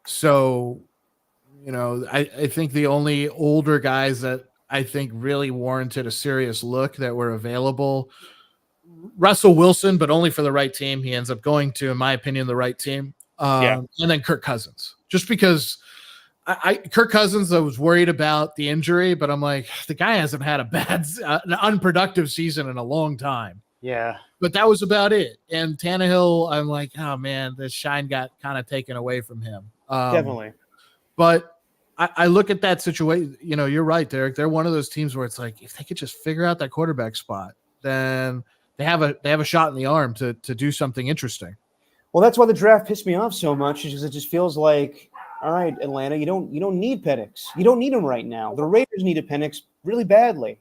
So, I think the only older guys that I think really warranted a serious look that were available, Russell Wilson, but only for the right team. He ends up going to, in my opinion, the right team. And then Kirk Cousins, just because Kirk Cousins, I was worried about the injury, but I'm like, the guy hasn't had an unproductive season in a long time. Yeah. But that was about it. And Tannehill, I'm like, oh man, the shine got kind of taken away from him. Definitely. But I look at that situation. You're right, Derek. They're one of those teams where it's like, if they could just figure out that quarterback spot, then they have a shot in the arm to do something interesting. Well, that's why the draft pissed me off so much, because it just feels like, all right, Atlanta, you don't need Penix. You don't need him right now. The Raiders needed Penix really badly,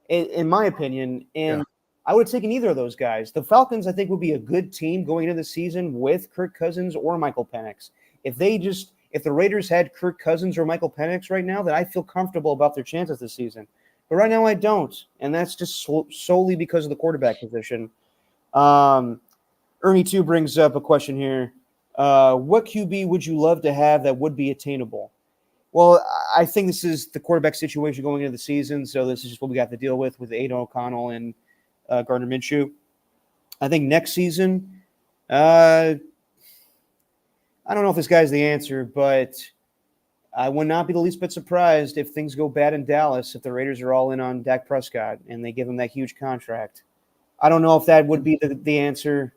in my opinion. And I would have taken either of those guys. The Falcons, I think, would be a good team going into the season with Kirk Cousins or Michael Penix. If the Raiders had Kirk Cousins or Michael Penix right now, then I feel comfortable about their chances this season. But right now I don't. And that's just solely because of the quarterback position. Ernie 2 brings up a question here. What QB would you love to have that would be attainable? Well, I think this is the quarterback situation going into the season, so this is just what we got to deal with Aiden O'Connell and Gardner Minshew. I think next season, I don't know if this guy's the answer, but I would not be the least bit surprised if things go bad in Dallas, if the Raiders are all in on Dak Prescott and they give him that huge contract. I don't know if that would be the answer.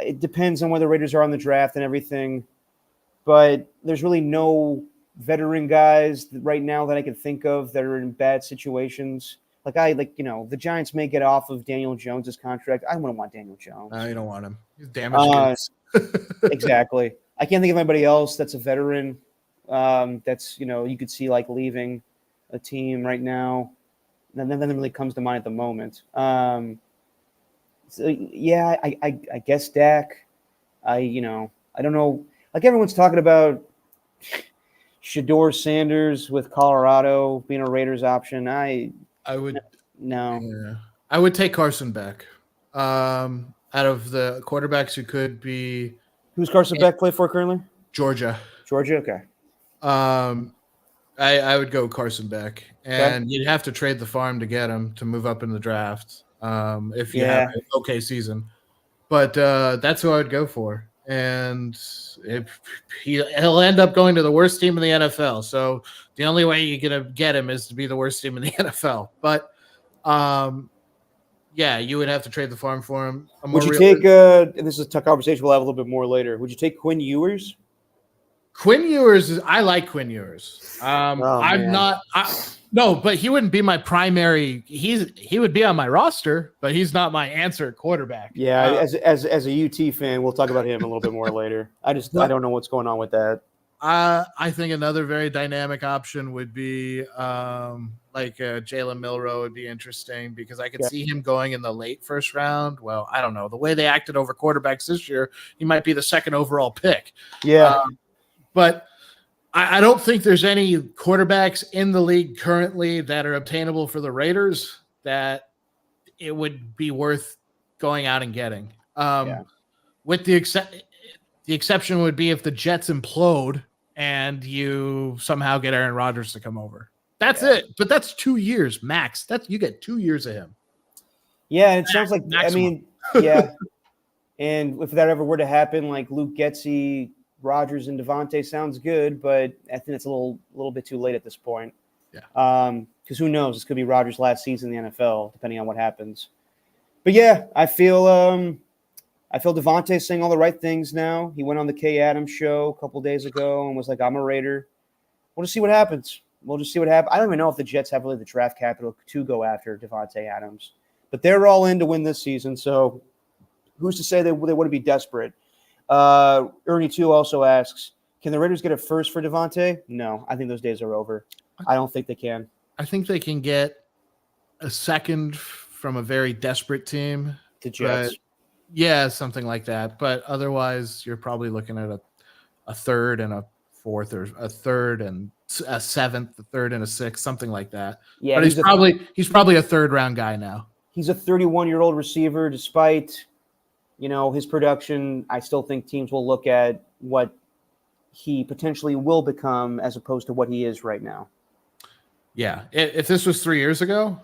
It depends on where the Raiders are on the draft and everything, but there's really no veteran guys right now that I can think of that are in bad situations. The Giants may get off of Daniel Jones's contract. I wouldn't want Daniel Jones. No, you don't want him. He's damaged goods. Exactly. I can't think of anybody else that's a veteran that's, you could see leaving a team right now. And then really comes to mind at the moment. So, yeah, I guess Dak. I don't know. Everyone's talking about Shador Sanders with Colorado being a Raiders option. I would no. Yeah. I would take Carson Beck. Out of the quarterbacks who could be. Who's Carson Beck play for currently? Georgia. Georgia, okay. I would go Carson Beck, and you'd have to trade the farm to get him to move up in the draft. If you have an okay season, but that's who I would go for. And if he'll end up going to the worst team in the NFL. So the only way you're going to get him is to be the worst team in the NFL. But you would have to trade the farm for him. Would you take, and this is a tough conversation we'll have a little bit more later, would you take Quinn Ewers? Quinn Ewers I like Quinn Ewers. I'm man. not. No, but he wouldn't be my primary. He would be on my roster, but he's not my answer at quarterback. Yeah, as a UT fan, we'll talk about him a little bit more later. I don't know what's going on with that. I think another very dynamic option would be Jalen Milroe would be interesting because I could see him going in the late first round. Well, I don't know. The way they acted over quarterbacks this year, he might be the second overall pick. Yeah. But I don't think there's any quarterbacks in the league currently that are obtainable for the Raiders that it would be worth going out and getting. With the exception would be if the Jets implode and you somehow get Aaron Rodgers to come over. That's it. But that's 2 years max. You get 2 years of him. Yeah, and it sounds like maximum. And if that ever were to happen, like Luke Getsy, Rodgers, and Davante sounds good, but I think it's a little bit too late at this point. Yeah. Because who knows? This could be Rodgers' last season in the NFL, depending on what happens. But yeah, I feel Davante's saying all the right things now. He went on the Kay Adams show a couple days ago and was like, "I'm a Raider." We'll just see what happens. We'll just see what happens. I don't even know if the Jets have really the draft capital to go after Davante Adams, but they're all in to win this season. So who's to say they wouldn't be desperate? Ernie 2 also asks, can the Raiders get a first for Davante? No, I think those days are over. I don't think they can. I think they can get a second from a very desperate team. The Jets. Yeah, something like that. But otherwise, you're probably looking at a third and a fourth, or a third and a seventh, a third and a sixth, something like that. Yeah, but he's probably a third round guy now. He's a 31-year-old receiver. Despite his production, I still think teams will look at what he potentially will become as opposed to what he is right now. Yeah, if this was 3 years ago,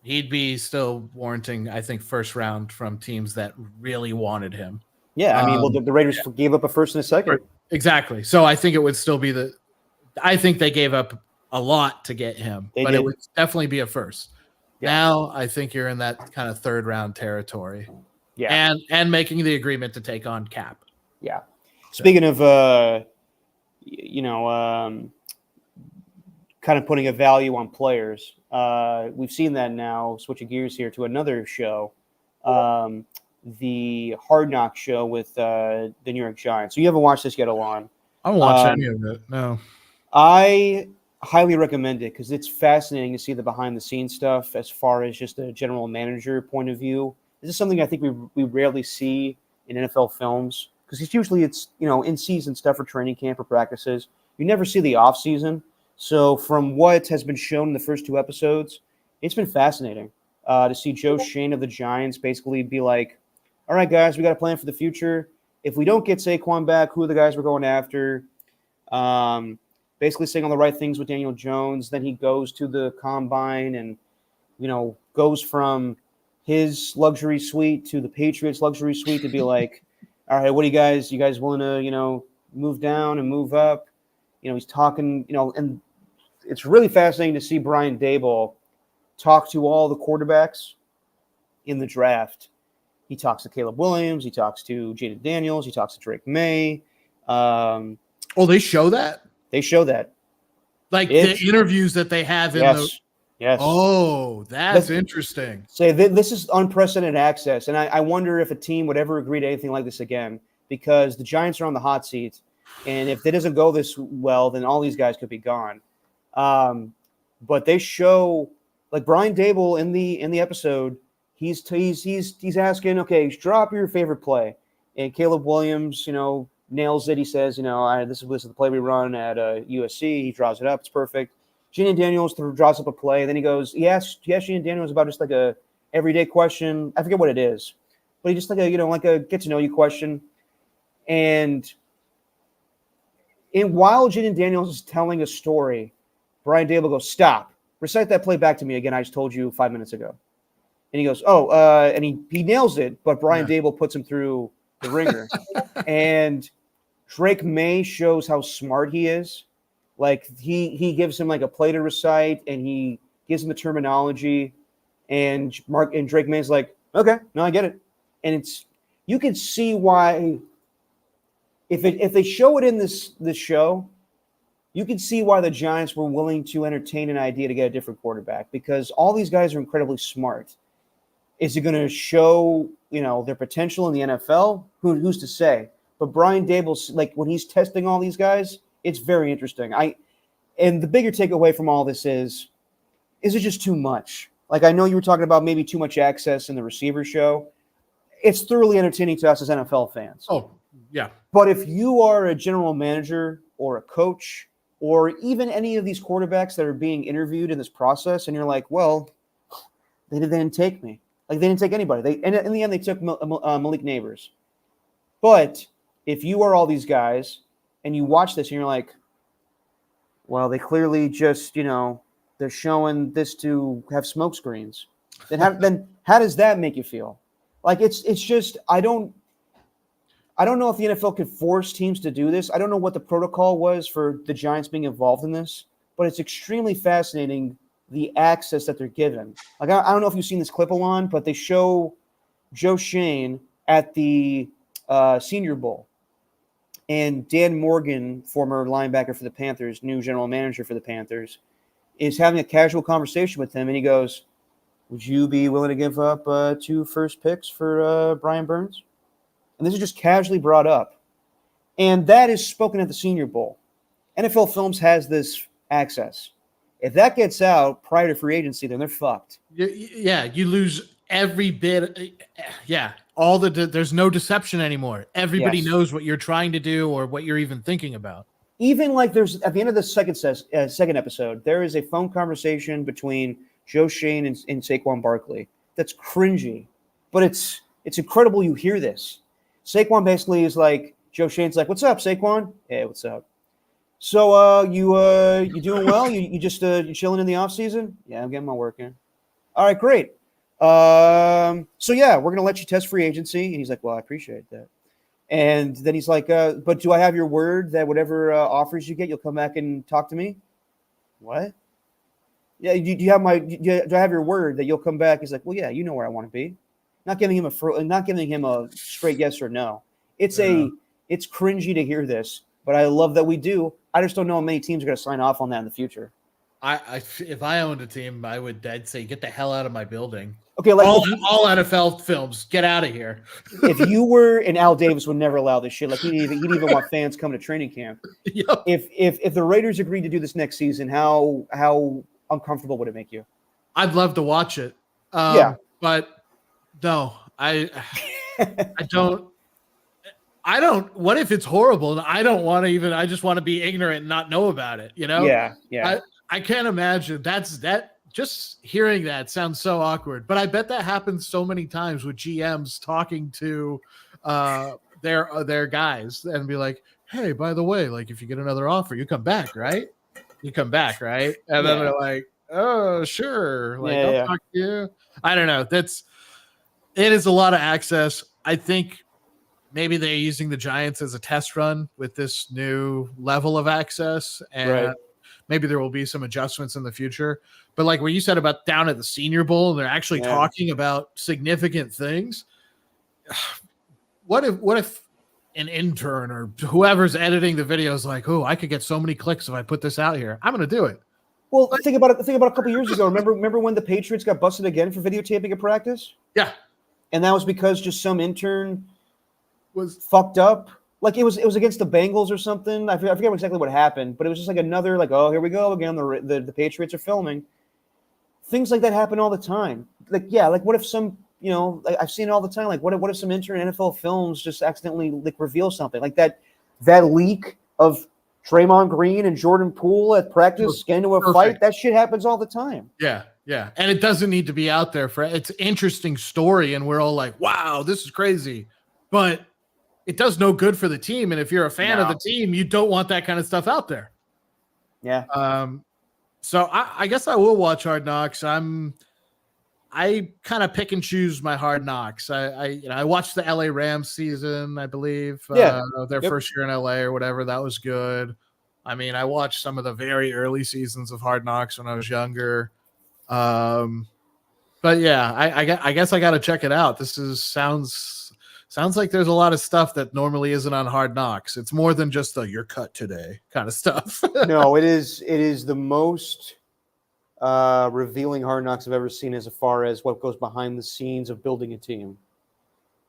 he'd be still warranting, I think, first round from teams that really wanted him. Yeah, I mean, the Raiders gave up a first and a second. Exactly. So I think it would still be I think they gave up a lot to get him, but it would definitely be a first. Yeah. Now I think you're in that kind of third round territory. Yeah. And making the agreement to take on Cap. Yeah. Speaking of, kind of putting a value on players, we've seen that now. Switching gears here to another show, the Hard Knock show with the New York Giants. So you haven't watched this yet, Alon? I haven't watched any of it. No. I highly recommend it because it's fascinating to see the behind-the-scenes stuff as far as just a general manager point of view. This is something I think we rarely see in NFL films because it's in-season stuff for training camp or practices. You never see the off-season. So from what has been shown in the first 2 episodes, it's been fascinating to see Joe Shane of the Giants basically be like, all right, guys, we got a plan for the future. If we don't get Saquon back, who are the guys we're going after? Basically saying all the right things with Daniel Jones. Then he goes to the combine and, goes from his luxury suite to the Patriots luxury suite to be like, all right, what do you guys willing to, move down and move up? He's talking, and it's really fascinating to see Brian Daboll talk to all the quarterbacks in the draft. He talks to Caleb Williams. He talks to Jaden Daniels. He talks to Drake May. They show that? They show that. Like the interviews that they have in Yes. Oh, that's interesting. This is unprecedented access. And I wonder if a team would ever agree to anything like this again because the Giants are on the hot seat. And if it doesn't go this well, then all these guys could be gone. But they show, like Brian Daboll in the episode, he's asking, okay, drop your favorite play. And Caleb Williams, nails it. He says, this is the play we run at USC. He draws it up. It's perfect. Jaden Daniels draws up a play. Then he goes, he asks Jaden Daniels about just like a everyday question. I forget what it is, but he just like a get to know you question. And while Jaden Daniels is telling a story, Brian Daboll goes, stop, recite that play back to me again. I just told you 5 minutes ago. And he goes, and he nails it, but Brian Daboll puts him through the ringer. And Drake May shows how smart he is. Like he gives him like a play to recite and he gives him the terminology and Drake May's like, okay, no, I get it. And you can see why if they show it in this show, you can see why the Giants were willing to entertain an idea to get a different quarterback, because all these guys are incredibly smart. Is it going to show, their potential in the NFL? Who's to say? But Brian Dable's, like, when he's testing all these guys, it's very interesting. And the bigger takeaway from all this is it just too much? Like, I know you were talking about maybe too much access in the receiver show. It's thoroughly entertaining to us as NFL fans. Oh, yeah. But if you are a general manager or a coach, or even any of these quarterbacks that are being interviewed in this process, and you're like, well, they didn't take me. Like, they didn't take anybody. And in the end, they took Malik Neighbors. But if you are all these guys and you watch this and you're like, well, they clearly just, they're showing this to have smoke screens. Then how does that make you feel? Like, it's just, I don't know if the NFL could force teams to do this. I don't know what the protocol was for the Giants being involved in this, but it's extremely fascinating, the access that they're given. Like, I don't know if you've seen this clip, Alon, but they show Joe Shane at the Senior Bowl. And Dan Morgan, former linebacker for the Panthers, new general manager for the Panthers, is having a casual conversation with him. And he goes, would you be willing to give up 2 first picks for Brian Burns? And this is just casually brought up. And that is spoken at the Senior Bowl. NFL Films has this access. If that gets out prior to free agency, then they're fucked. Yeah, you lose every bit. Yeah, there's no deception anymore. Everybody knows what you're trying to do or what you're even thinking about. Even like there's at the end of the second episode, there is a phone conversation between Joe Shane and Saquon Barkley. That's cringy, but it's incredible. You hear this. Saquon basically is like, Joe Shane's like, what's up, Saquon? Hey, what's up? So you doing well? You just you chilling in the off season? Yeah, I'm getting my work in. All right, great. So yeah, we're gonna let you test free agency. And he's like, well, I appreciate that. And then he's like, but do I have your word that whatever offers you get, you'll come back and talk to me? What? Yeah, do I have your word that you'll come back? He's like, well, yeah, you know where I want to be. Not giving him a straight yes or no. It's cringy to hear this, but I love that we do. I just don't know how many teams are going to sign off on that in the future. If I owned a team, I'd say, get the hell out of my building. Okay, like all NFL films, get out of here. If you were, and Al Davis would never allow this shit. Like he'd even want fans coming to training camp. Yep. If the Raiders agreed to do this next season, how uncomfortable would it make you? I'd love to watch it. But no, I don't. What if it's horrible? And I don't want to even. I just want to be ignorant and not know about it. Yeah. I can't imagine. That. Just hearing that sounds so awkward. But I bet that happens so many times with GMs talking to their guys and be like, "Hey, by the way, like if you get another offer, you come back, right? You come back, right?" And then they're like, "Oh, sure." Like, I'll talk to you. I don't know. It is a lot of access. I think maybe they're using the Giants as a test run with this new level of access, and maybe there will be some adjustments in the future. But like what you said about down at the Senior Bowl, they're actually talking about significant things. What if an intern or whoever's editing the video is like, "Oh, I could get so many clicks if I put this out here. I'm going to do it." Well, think about a couple years ago. Remember when the Patriots got busted again for videotaping a practice? Yeah. And that was because just some intern was fucked up. Like it was against the Bengals or something. I forget exactly what happened, but it was just like another like, oh, here we go again. The Patriots are filming. Things like that happen all the time. Like what if some I've seen it all the time. Like what if some intern NFL Films just accidentally like reveal something like that leak of Draymond Green and Jordan Poole at practice getting into a fight? That shit happens all the time. Yeah. And it doesn't need to be out there it's an interesting story. And we're all like, wow, this is crazy. But it does no good for the team. And if you're a fan of the team, you don't want that kind of stuff out there. Yeah. So I guess I will watch Hard Knocks. I kind of pick and choose my Hard Knocks. I watched the LA Rams season, I believe. Their first year in LA or whatever. That was good. I mean, I watched some of the very early seasons of Hard Knocks when I was younger. But yeah, I guess I got to check it out. This sounds sounds like there's a lot of stuff that normally isn't on Hard Knocks. It's more than just the "you're cut today" kind of stuff. No, it is the most revealing Hard Knocks I've ever seen as far as what goes behind the scenes of building a team.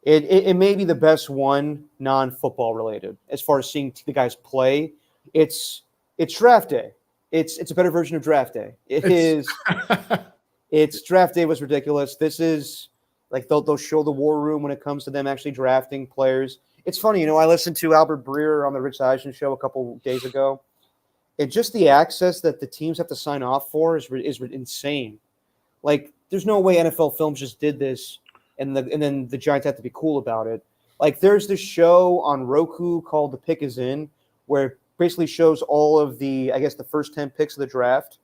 It may be the best one non-football related as far as seeing the guys play. It's draft day. It's a better version of draft day. It's draft day was ridiculous. This is like they'll show the war room when it comes to them actually drafting players. It's funny, I listened to Albert Breer on the Rich Eisen show a couple days ago, and just the access that the teams have to sign off for is insane. Like, there's no way NFL Films just did this, and then the Giants have to be cool about it. Like, there's this show on Roku called The Pick Is In, where it basically shows all of the first 10 picks of the draft,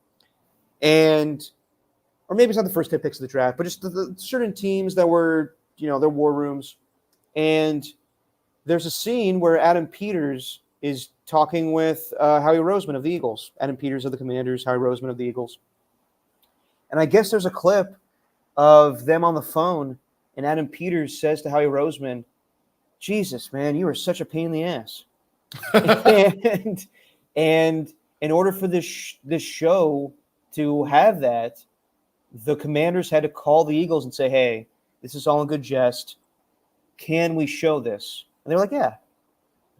or maybe it's not the first 10 picks of the draft, but just the certain teams that were, their war rooms. And there's a scene where Adam Peters is talking with Howie Roseman of the Eagles. Adam Peters of the Commanders, Howie Roseman of the Eagles. And I guess there's a clip of them on the phone, and Adam Peters says to Howie Roseman, "Jesus, man, you are such a pain in the ass." and in order for this show to have that, the Commanders had to call the Eagles and say, "Hey, this is all in good jest. Can we show this?" And they're like, "Yeah."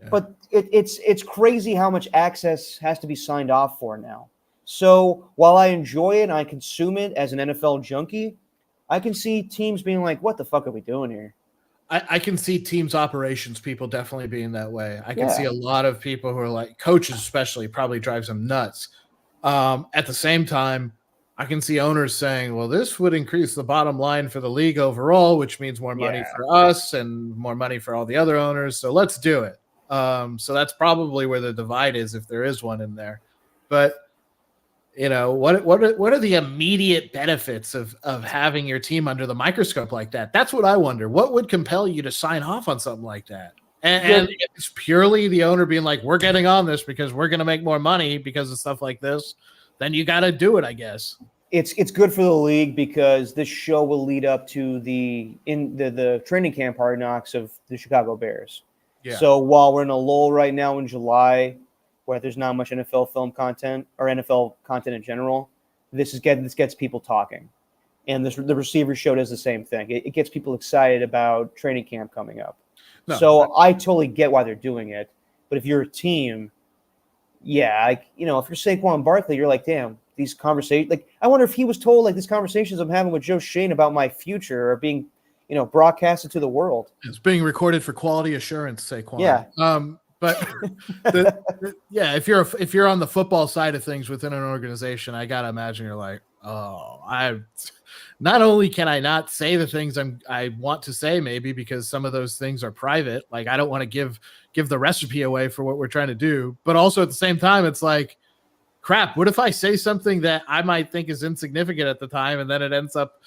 But it's crazy how much access has to be signed off for now. So while I enjoy it and I consume it as an NFL junkie, I can see teams being like, "What the fuck are we doing here?" I can see teams operations people definitely being that way. I can see a lot of people who are like coaches, especially, probably drives them nuts. At the same time, I can see owners saying, well, this would increase the bottom line for the league overall, which means more money for us and more money for all the other owners. So let's do it. So that's probably where the divide is, if there is one in there. But what are the immediate benefits of having your team under the microscope like that? That's what I wonder. What would compel you to sign off on something like that? And it's purely the owner being like, we're getting on this because we're going to make more money because of stuff like this. Then you got to do it, I guess. It's good for the league because this show will lead up to the training camp Hard Knocks of the Chicago Bears. Yeah. So while we're in a lull right now in July, where there's not much NFL film content or NFL content in general, this gets people talking, and the receiver show does the same thing. It gets people excited about training camp coming up. So I totally get why they're doing it. But if you're a team, if you're Saquon Barkley, you're like, damn, these conversations. Like, I wonder if he was told, like, these conversations I'm having with Joe Shane about my future are being, broadcasted to the world. It's being recorded for quality assurance, Saquon. Yeah. But if you're on the football side of things within an organization, I gotta imagine you're like, not only can I not say the things I want to say, maybe because some of those things are private, like I don't want to give the recipe away for what we're trying to do, but also at the same time, it's like, crap, what if I say something that I might think is insignificant at the time, and then it ends up,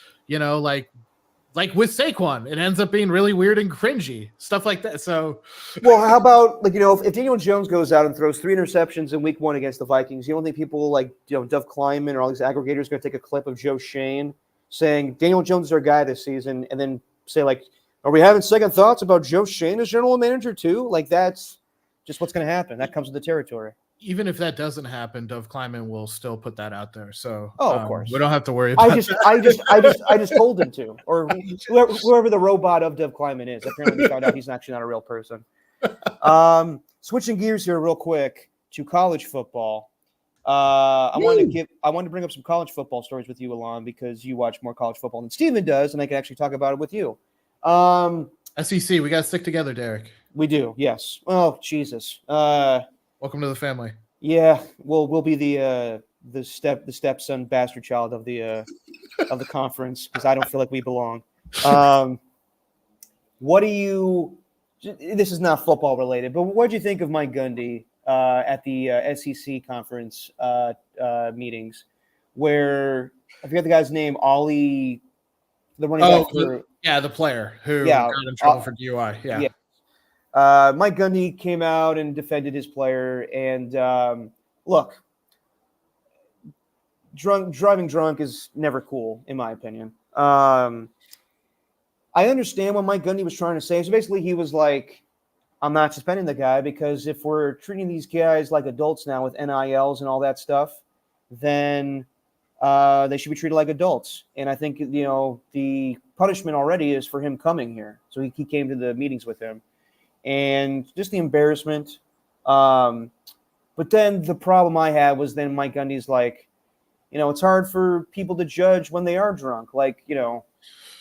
like with Saquon, it ends up being really weird and cringy, stuff like that. So, well, how about if Daniel Jones goes out and throws 3 interceptions in Week 1 against the Vikings, you don't think people like Dov Kleiman or all these aggregators are going to take a clip of Joe Shane saying Daniel Jones is our guy this season, and then say like, are we having second thoughts about Joe Shane as general manager too? Like, that's just what's going to happen. That comes with the territory. Even if that doesn't happen, Dov Kleiman will still put that out there. So, of course, we don't have to worry about that. I just told him to, or whoever the robot of Dov Kleiman is. Apparently, we found out he's actually not a real person. Switching gears here real quick to college football. I wanted to bring up some college football stories with you, Alon, because you watch more college football than Steven does, and I can actually talk about it with you. SEC, we got to stick together, Derek. We do, yes. Oh, Jesus. Welcome to the family. Yeah, we'll be the stepson bastard child of the conference because I don't feel like we belong. What do you? This is not football related, but what do you think of Mike Gundy at the SEC conference meetings, where I forget the guy's name, Ollie, the running back for the player who got in trouble for DUI. Yeah. Mike Gundy came out and defended his player, and look, driving drunk is never cool, in my opinion. I understand what Mike Gundy was trying to say. So basically, he was like, I'm not suspending the guy because if we're treating these guys like adults now with NILs and all that stuff, then they should be treated like adults. And I think, the punishment already is for him coming here. So he came to the meetings with him. And just the embarrassment. But then the problem I had was then Mike Gundy's like, it's hard for people to judge when they are drunk. Like,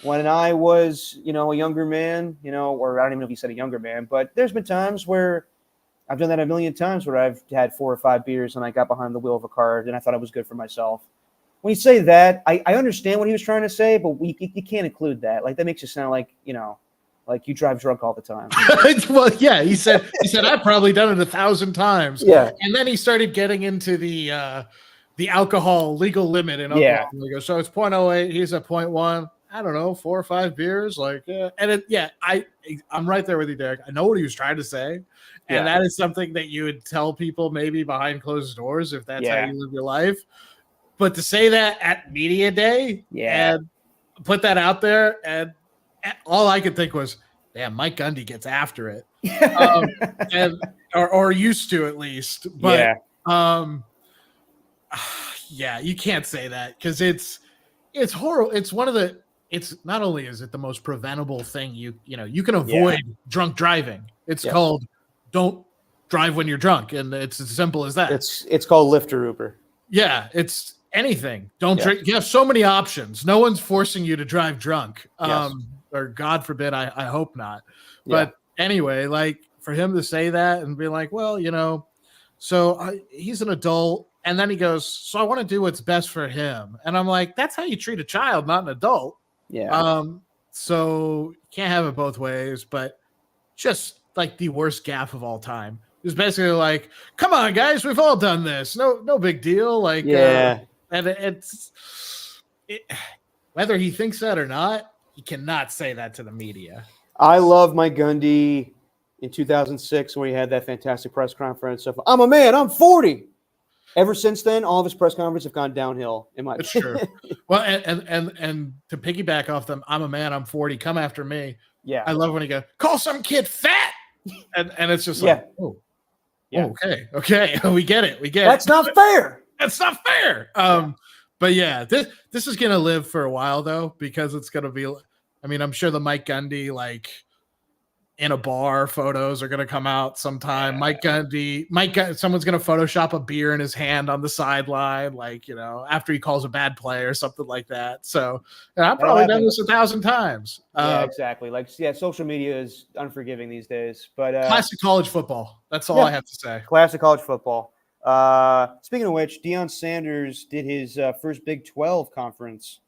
when I was, a younger man, or I don't even know if he said a younger man, but there's been times where I've done that a million times where I've had 4 or 5 beers and I got behind the wheel of a car and I thought it was good for myself. When you say that, I understand what he was trying to say, but you can't include that. Like, that makes you sound like, like you drive drunk all the time. Well, yeah, he said I've probably done it 1,000 times. Yeah. And then he started getting into the alcohol legal limit in Oklahoma. He goes, so it's 0.08, he's at 0.1. I don't know, 4 or 5 beers, I'm right there with you, Derek. I know what he was trying to say, and that is something that you would tell people maybe behind closed doors if that's how you live your life. But to say that at media day, and put that out there, and all I could think was, damn, Mike Gundy gets after it, or used to at least. But you can't say that because it's horrible. It's not only is it the most preventable thing you can avoid drunk driving. It's called don't drive when you're drunk, and it's as simple as that. It's called Lyft or Uber. Yeah, it's anything. Don't drink. You have so many options. No one's forcing you to drive drunk. Or God forbid, I hope not. But anyway, like for him to say that and be like, well, he's an adult. And then he goes, so I want to do what's best for him. And I'm like, that's how you treat a child, not an adult. Yeah. So can't have it both ways, but just like the worst gaffe of all time. It's basically like, come on, guys, we've all done this. No big deal. Like, and whether he thinks that or not, he cannot say that to the media. I love Mike Gundy in 2006 when he had that fantastic press conference of, I'm a man, I'm 40. Ever since then, all of his press conferences have gone downhill. It's true. Well, and to piggyback off them, I'm a man, I'm 40, come after me. Yeah. I love when he goes, call some kid fat. And it's just like, okay. We get it. That's not fair. That's not fair. But yeah, this is gonna live for a while though, because it's gonna be. I mean, I'm sure the Mike Gundy like in a bar photos are gonna come out sometime. Mike Gundy, someone's gonna Photoshop a beer in his hand on the sideline, like after he calls a bad play or something like that. So I've probably done this 1,000 times. Yeah, exactly. Like, social media is unforgiving these days. But classic college football. That's all I have to say. Classic college football. Speaking of which, Deion Sanders did his first Big 12 conference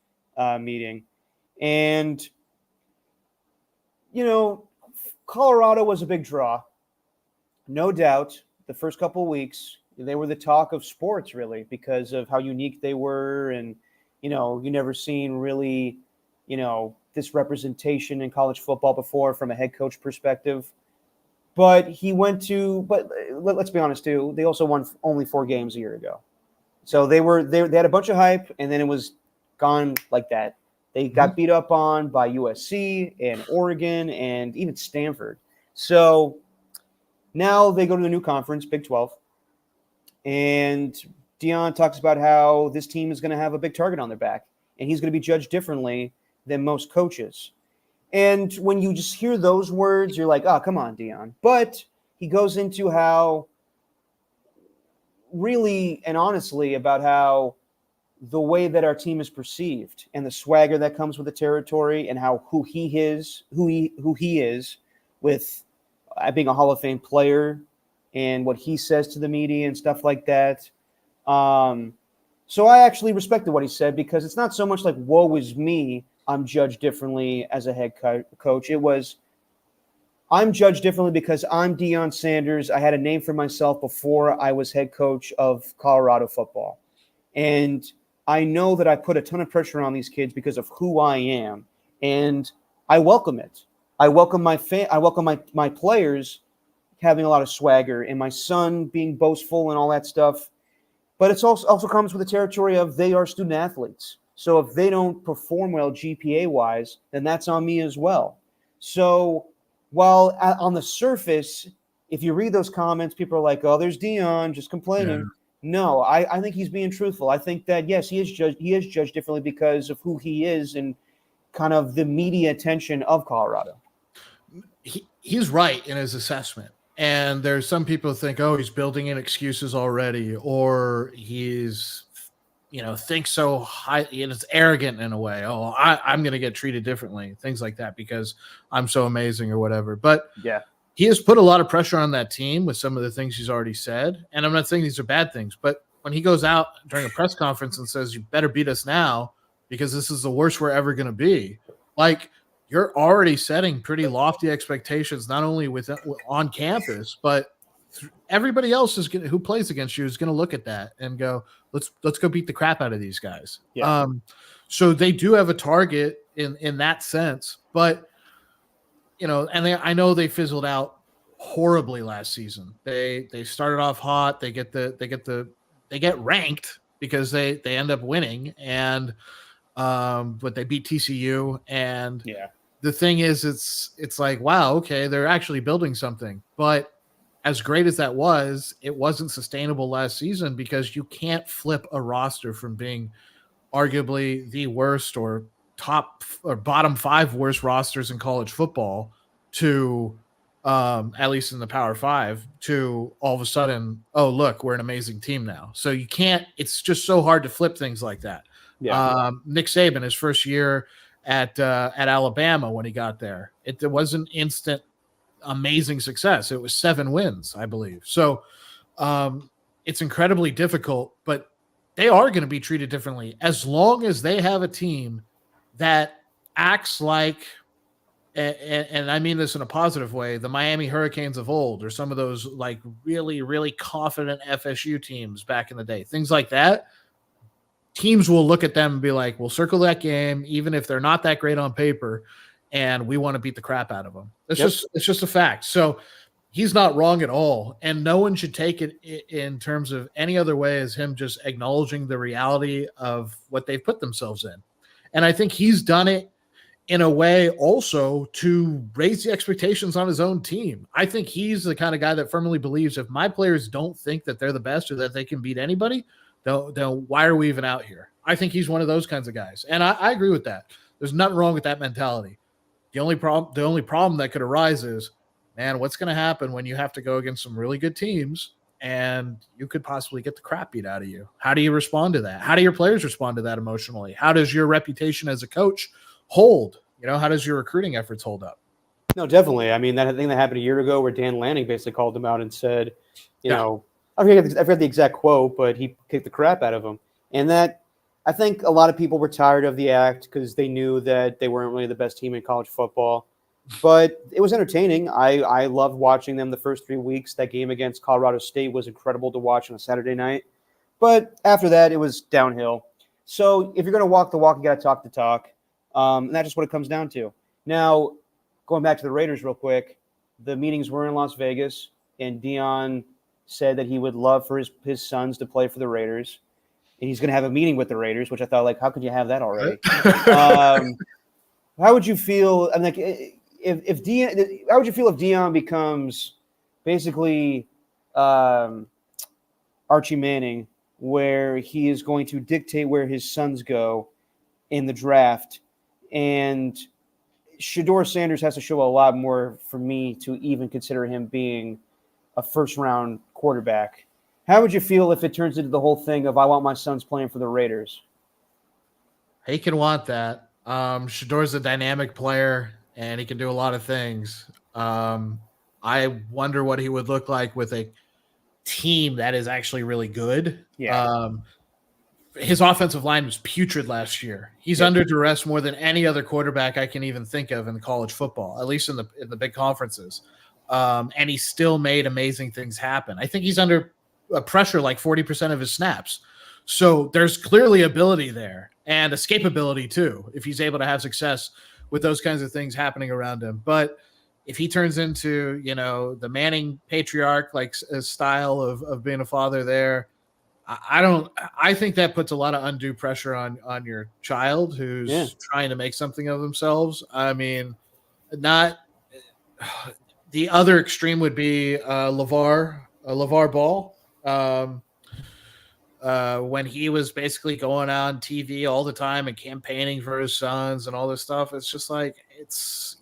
meeting. And, Colorado was a big draw. No doubt. The first couple of weeks, they were the talk of sports, really, because of how unique they were. And, you never seen really, this representation in college football before from a head coach perspective. But let's be honest too, they also won only 4 games a year ago. So they had a bunch of hype and then it was gone like that. They got beat up on by USC and Oregon and even Stanford. So now they go to the new conference, Big 12. And Deion talks about how this team is going to have a big target on their back and he's going to be judged differently than most coaches. And when you just hear those words, you're like, oh, come on, Deion. But he goes into how really and honestly about how the way that our team is perceived and the swagger that comes with the territory and who he is with being a Hall of Fame player and what he says to the media and stuff like that. So I actually respected what he said because it's not so much like, woe is me, I'm judged differently as a head coach. It was, I'm judged differently because I'm Deion Sanders. I had a name for myself before I was head coach of Colorado football. And I know that I put a ton of pressure on these kids because of who I am. And I welcome it. I welcome my players having a lot of swagger and my son being boastful and all that stuff. But it's also comes with the territory of they are student athletes. So if they don't perform well GPA wise, then that's on me as well. So while on the surface, if you read those comments, people are like, "Oh, there's Dion just complaining." Yeah. No, I think he's being truthful. I think that yes, he is judged differently because of who he is and kind of the media attention of Colorado. He's right in his assessment. And there's some people who think, oh, he's building in excuses already, or he's, thinks so high, it's arrogant in a way. Oh, I'm going to get treated differently, things like that, because I'm so amazing or whatever. But yeah, he has put a lot of pressure on that team with some of the things he's already said. And I'm not saying these are bad things, but when he goes out during a press conference and says, you better beat us now because this is the worst we're ever going to be, like, you're already setting pretty lofty expectations, not only on campus, but everybody else who plays against you is going to look at that and go, let's go beat the crap out of these guys. Yeah. So they do have a target in that sense, but I know they fizzled out horribly last season. They started off hot. They get ranked because they end up winning, and but they beat TCU, and yeah. The thing is, it's like, wow, okay, they're actually building something. But as great as that was, it wasn't sustainable last season because you can't flip a roster from being arguably the worst or top or bottom 5 worst rosters in college football to at least in the Power 5 to all of a sudden, oh, look, we're an amazing team now. So you can't, it's just so hard to flip things like that. Yeah. Nick Saban, his first year at Alabama, when he got there, it wasn't instant amazing success. It was 7 wins, I believe. So it's incredibly difficult, but they are going to be treated differently as long as they have a team that acts like, and I mean this in a positive way, the Miami Hurricanes of old, or some of those like really, really confident FSU teams back in the day, things like that. Teams will look at them and be like, we'll circle that game, even if they're not that great on paper, and we want to beat the crap out of them. It's just a fact. So he's not wrong at all. And no one should take it in terms of any other way as him just acknowledging the reality of what they've put themselves in. And I think he's done it in a way also to raise the expectations on his own team. I think he's the kind of guy that firmly believes if my players don't think that they're the best or that they can beat anybody, then why are we even out here? I think he's one of those kinds of guys. And I agree with that. There's nothing wrong with that mentality. The only problem that could arise is, man, what's going to happen when you have to go against some really good teams and you could possibly get the crap beat out of you? How do you respond to that? How do your players respond to that emotionally? How does your reputation as a coach hold? How does your recruiting efforts hold up? No, definitely. I mean, that thing that happened a year ago where Dan Lanning basically called them out and said, I forget the exact quote, but he kicked the crap out of him. And that, I think a lot of people were tired of the act because they knew that they weren't really the best team in college football. But it was entertaining. I loved watching them the first 3 weeks. That game against Colorado State was incredible to watch on a Saturday night. But after that, it was downhill. So if you're going to walk the walk, you got to talk the talk. And that's just what it comes down to. Now, going back to the Raiders real quick, the meetings were in Las Vegas, and Dion said that he would love for his sons to play for the Raiders. And he's going to have a meeting with the Raiders, which I thought, like, how could you have that already? How would you feel? I'm like, if Dion, how would you feel if Dion becomes basically Archie Manning, where he is going to dictate where his sons go in the draft, and Shedeur Sanders has to show a lot more for me to even consider him being a first-round quarterback? How would you feel if it turns into the whole thing of I want my sons playing for the Raiders? He can want that. Shadeur's a dynamic player, and he can do a lot of things. I wonder what he would look like with a team that is actually really good. Yeah. His offensive line was putrid last year. He's under duress more than any other quarterback I can even think of in college football, at least in the big conferences. And he still made amazing things happen. I think he's under pressure like 40% of his snaps. So there's clearly ability there and escapability too, if he's able to have success with those kinds of things happening around him. But if he turns into, the Manning patriarch, like a style of being a father there, I don't. I think that puts a lot of undue pressure on your child who's Yeah. trying to make something of themselves. I mean, not the other extreme would be LeVar Ball. When he was basically going on TV all the time and campaigning for his sons and all this stuff, it's just like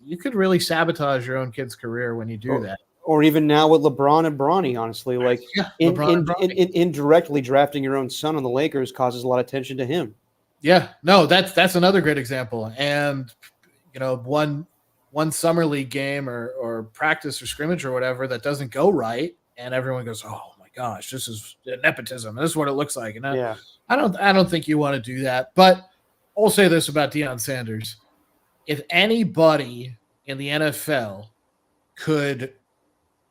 you could really sabotage your own kid's career when you do that. Or even now with LeBron and Bronny, honestly, like Yeah, LeBron and Bronny. indirectly drafting your own son on the Lakers causes a lot of attention to him. Yeah, no, that's another great example. And one summer league game or practice or scrimmage or whatever that doesn't go right, and everyone goes, "Oh my gosh, this is nepotism. This is what it looks like." And I don't think you want to do that. But I'll say this about Deion Sanders: if anybody in the NFL could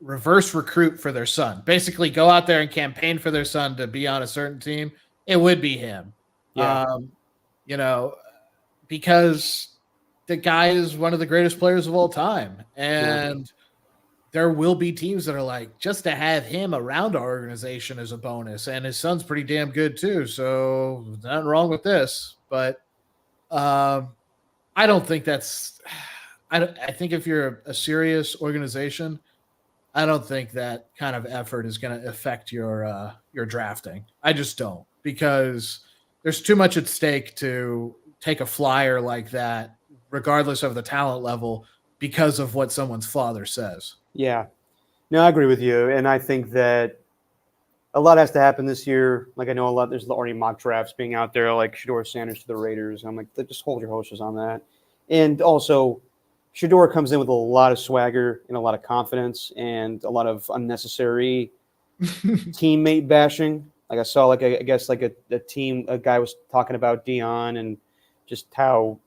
reverse recruit for their son, basically go out there and campaign for their son to be on a certain team, it would be him. Yeah. Because the guy is one of the greatest players of all time. And there will be teams that are like, just to have him around our organization is a bonus. And his son's pretty damn good too. So nothing wrong with this. But I don't think that's – I think if you're a serious organization, I don't think that kind of effort is going to affect your drafting. I just don't, because there's too much at stake to take a flyer like that, regardless of the talent level, because of what someone's father says. Yeah. No, I agree with you. And I think that a lot has to happen this year. Like, I know there's already mock drafts being out there, like Shedeur Sanders to the Raiders. I'm like, just hold your horses on that. And also, Shedeur comes in with a lot of swagger and a lot of confidence and a lot of unnecessary teammate bashing. Like I saw, like I guess like a guy was talking about Deion and just how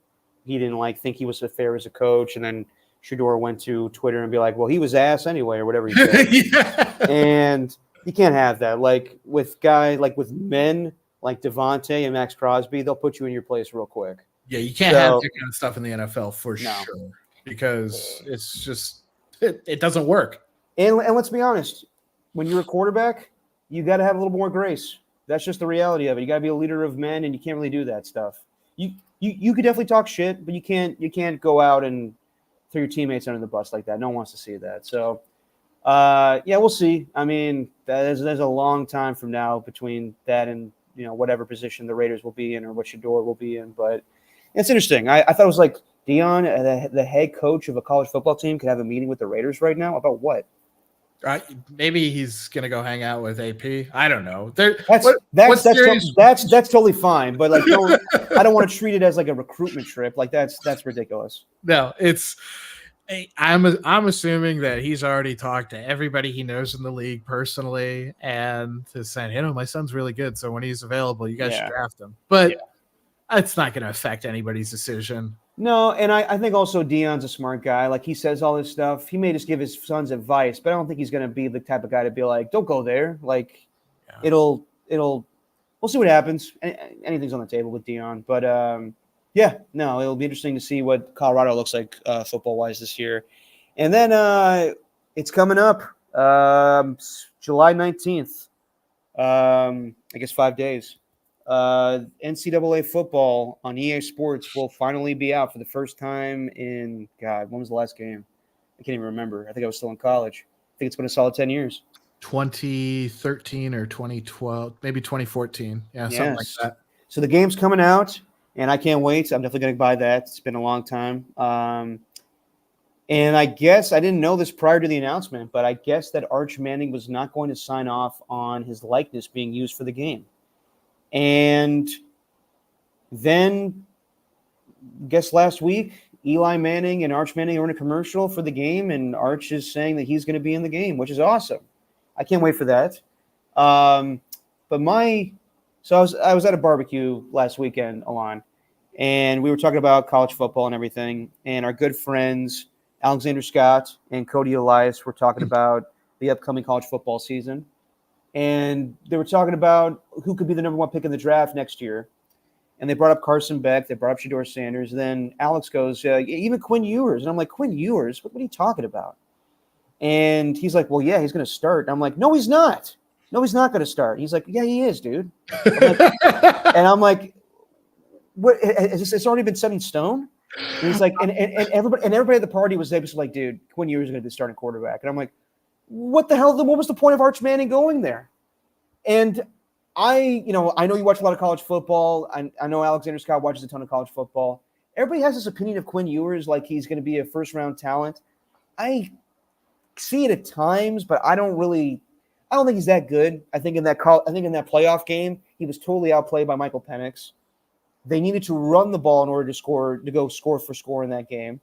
he didn't think he was fair as a coach, and then Shedeur went to Twitter and be like, "Well, he was ass anyway," or whatever he said. Yeah. And you can't have that. Like with men like Davante and Max Crosby, they'll put you in your place real quick. Yeah, you can't have that kind of stuff in the NFL for sure, because it's just it doesn't work. And let's be honest, when you're a quarterback, you got to have a little more grace. That's just the reality of it. You got to be a leader of men, and you can't really do that stuff. You could definitely talk shit, but you can't go out and throw your teammates under the bus like that. No one wants to see that. So, we'll see. I mean, there's a long time from now between that and whatever position the Raiders will be in or what Shedeur will be in. But it's interesting. I thought it was like Deion, the head coach of a college football team, could have a meeting with the Raiders right now about what? Maybe he's gonna go hang out with AP. I don't know. That's totally fine. But I don't want to treat it as like a recruitment trip. Like that's ridiculous. No, I'm assuming that he's already talked to everybody he knows in the league personally, and is saying, my son's really good, so when he's available, you guys should draft him. But it's not going to affect anybody's decision. No, and I think also Deion's a smart guy. Like, he says all this stuff. He may just give his sons advice, but I don't think he's going to be the type of guy to be like, don't go there. Like, we'll see what happens. Anything's on the table with Deion. But, it'll be interesting to see what Colorado looks like football-wise this year. And then it's coming up July 19th. I guess 5 days. NCAA football on EA Sports will finally be out for the first time in, when was the last game? I can't even remember. I think I was still in college. I think it's been a solid 10 years. 2013 or 2012, maybe 2014. Yeah, something like that. So the game's coming out, and I can't wait. I'm definitely going to buy that. It's been a long time. And I guess I didn't know this prior to the announcement, but I guess that Arch Manning was not going to sign off on his likeness being used for the game. And then, guess last week, Eli Manning and Arch Manning are in a commercial for the game, and Arch is saying that he's going to be in the game, which is awesome. I can't wait for that. I was at a barbecue last weekend, Alon, and we were talking about college football and everything, and our good friends Alexander Scott and Cody Elias were talking about the upcoming college football season. And they were talking about who could be the number one pick in the draft next year. And they brought up Carson Beck. They brought up Shedeur Sanders. Then Alex goes, even Quinn Ewers. And I'm like, Quinn Ewers? What are you talking about? And he's like, well, yeah, he's going to start. And I'm like, no, he's not. No, he's not going to start. He's like, yeah, he is, dude. And I'm like, what? It's already been set in stone. And he's like, and everybody at the party was basically like, dude, Quinn Ewers is going to be the starting quarterback. And I'm like, what the hell? What was the point of Arch Manning going there? And I know you watch a lot of college football. I know Alexander Scott watches a ton of college football. Everybody has this opinion of Quinn Ewers like he's going to be a first-round talent. I see it at times, but I don't think he's that good. I think in that playoff game, he was totally outplayed by Michael Penix. They needed to run the ball in order to go score for score in that game.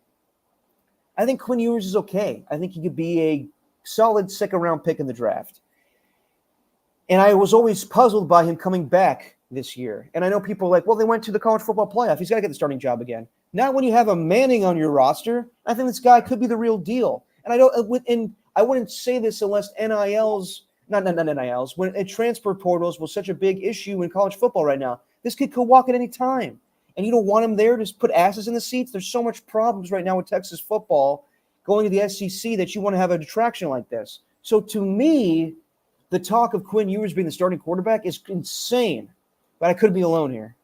I think Quinn Ewers is okay. I think he could be a solid second-round pick in the draft. And I was always puzzled by him coming back this year. And I know people are like, well, they went to the college football playoff. He's got to get the starting job again. Not when you have a Manning on your roster. I think this guy could be the real deal. And I wouldn't say this unless not NILs, when transfer portals was such a big issue in college football right now. This kid could walk at any time. And you don't want him there to put asses in the seats. There's so much problems right now with Texas football going to the SEC that you want to have a detraction like this. So to me, the talk of Quinn Ewers being the starting quarterback is insane. But I could be alone here.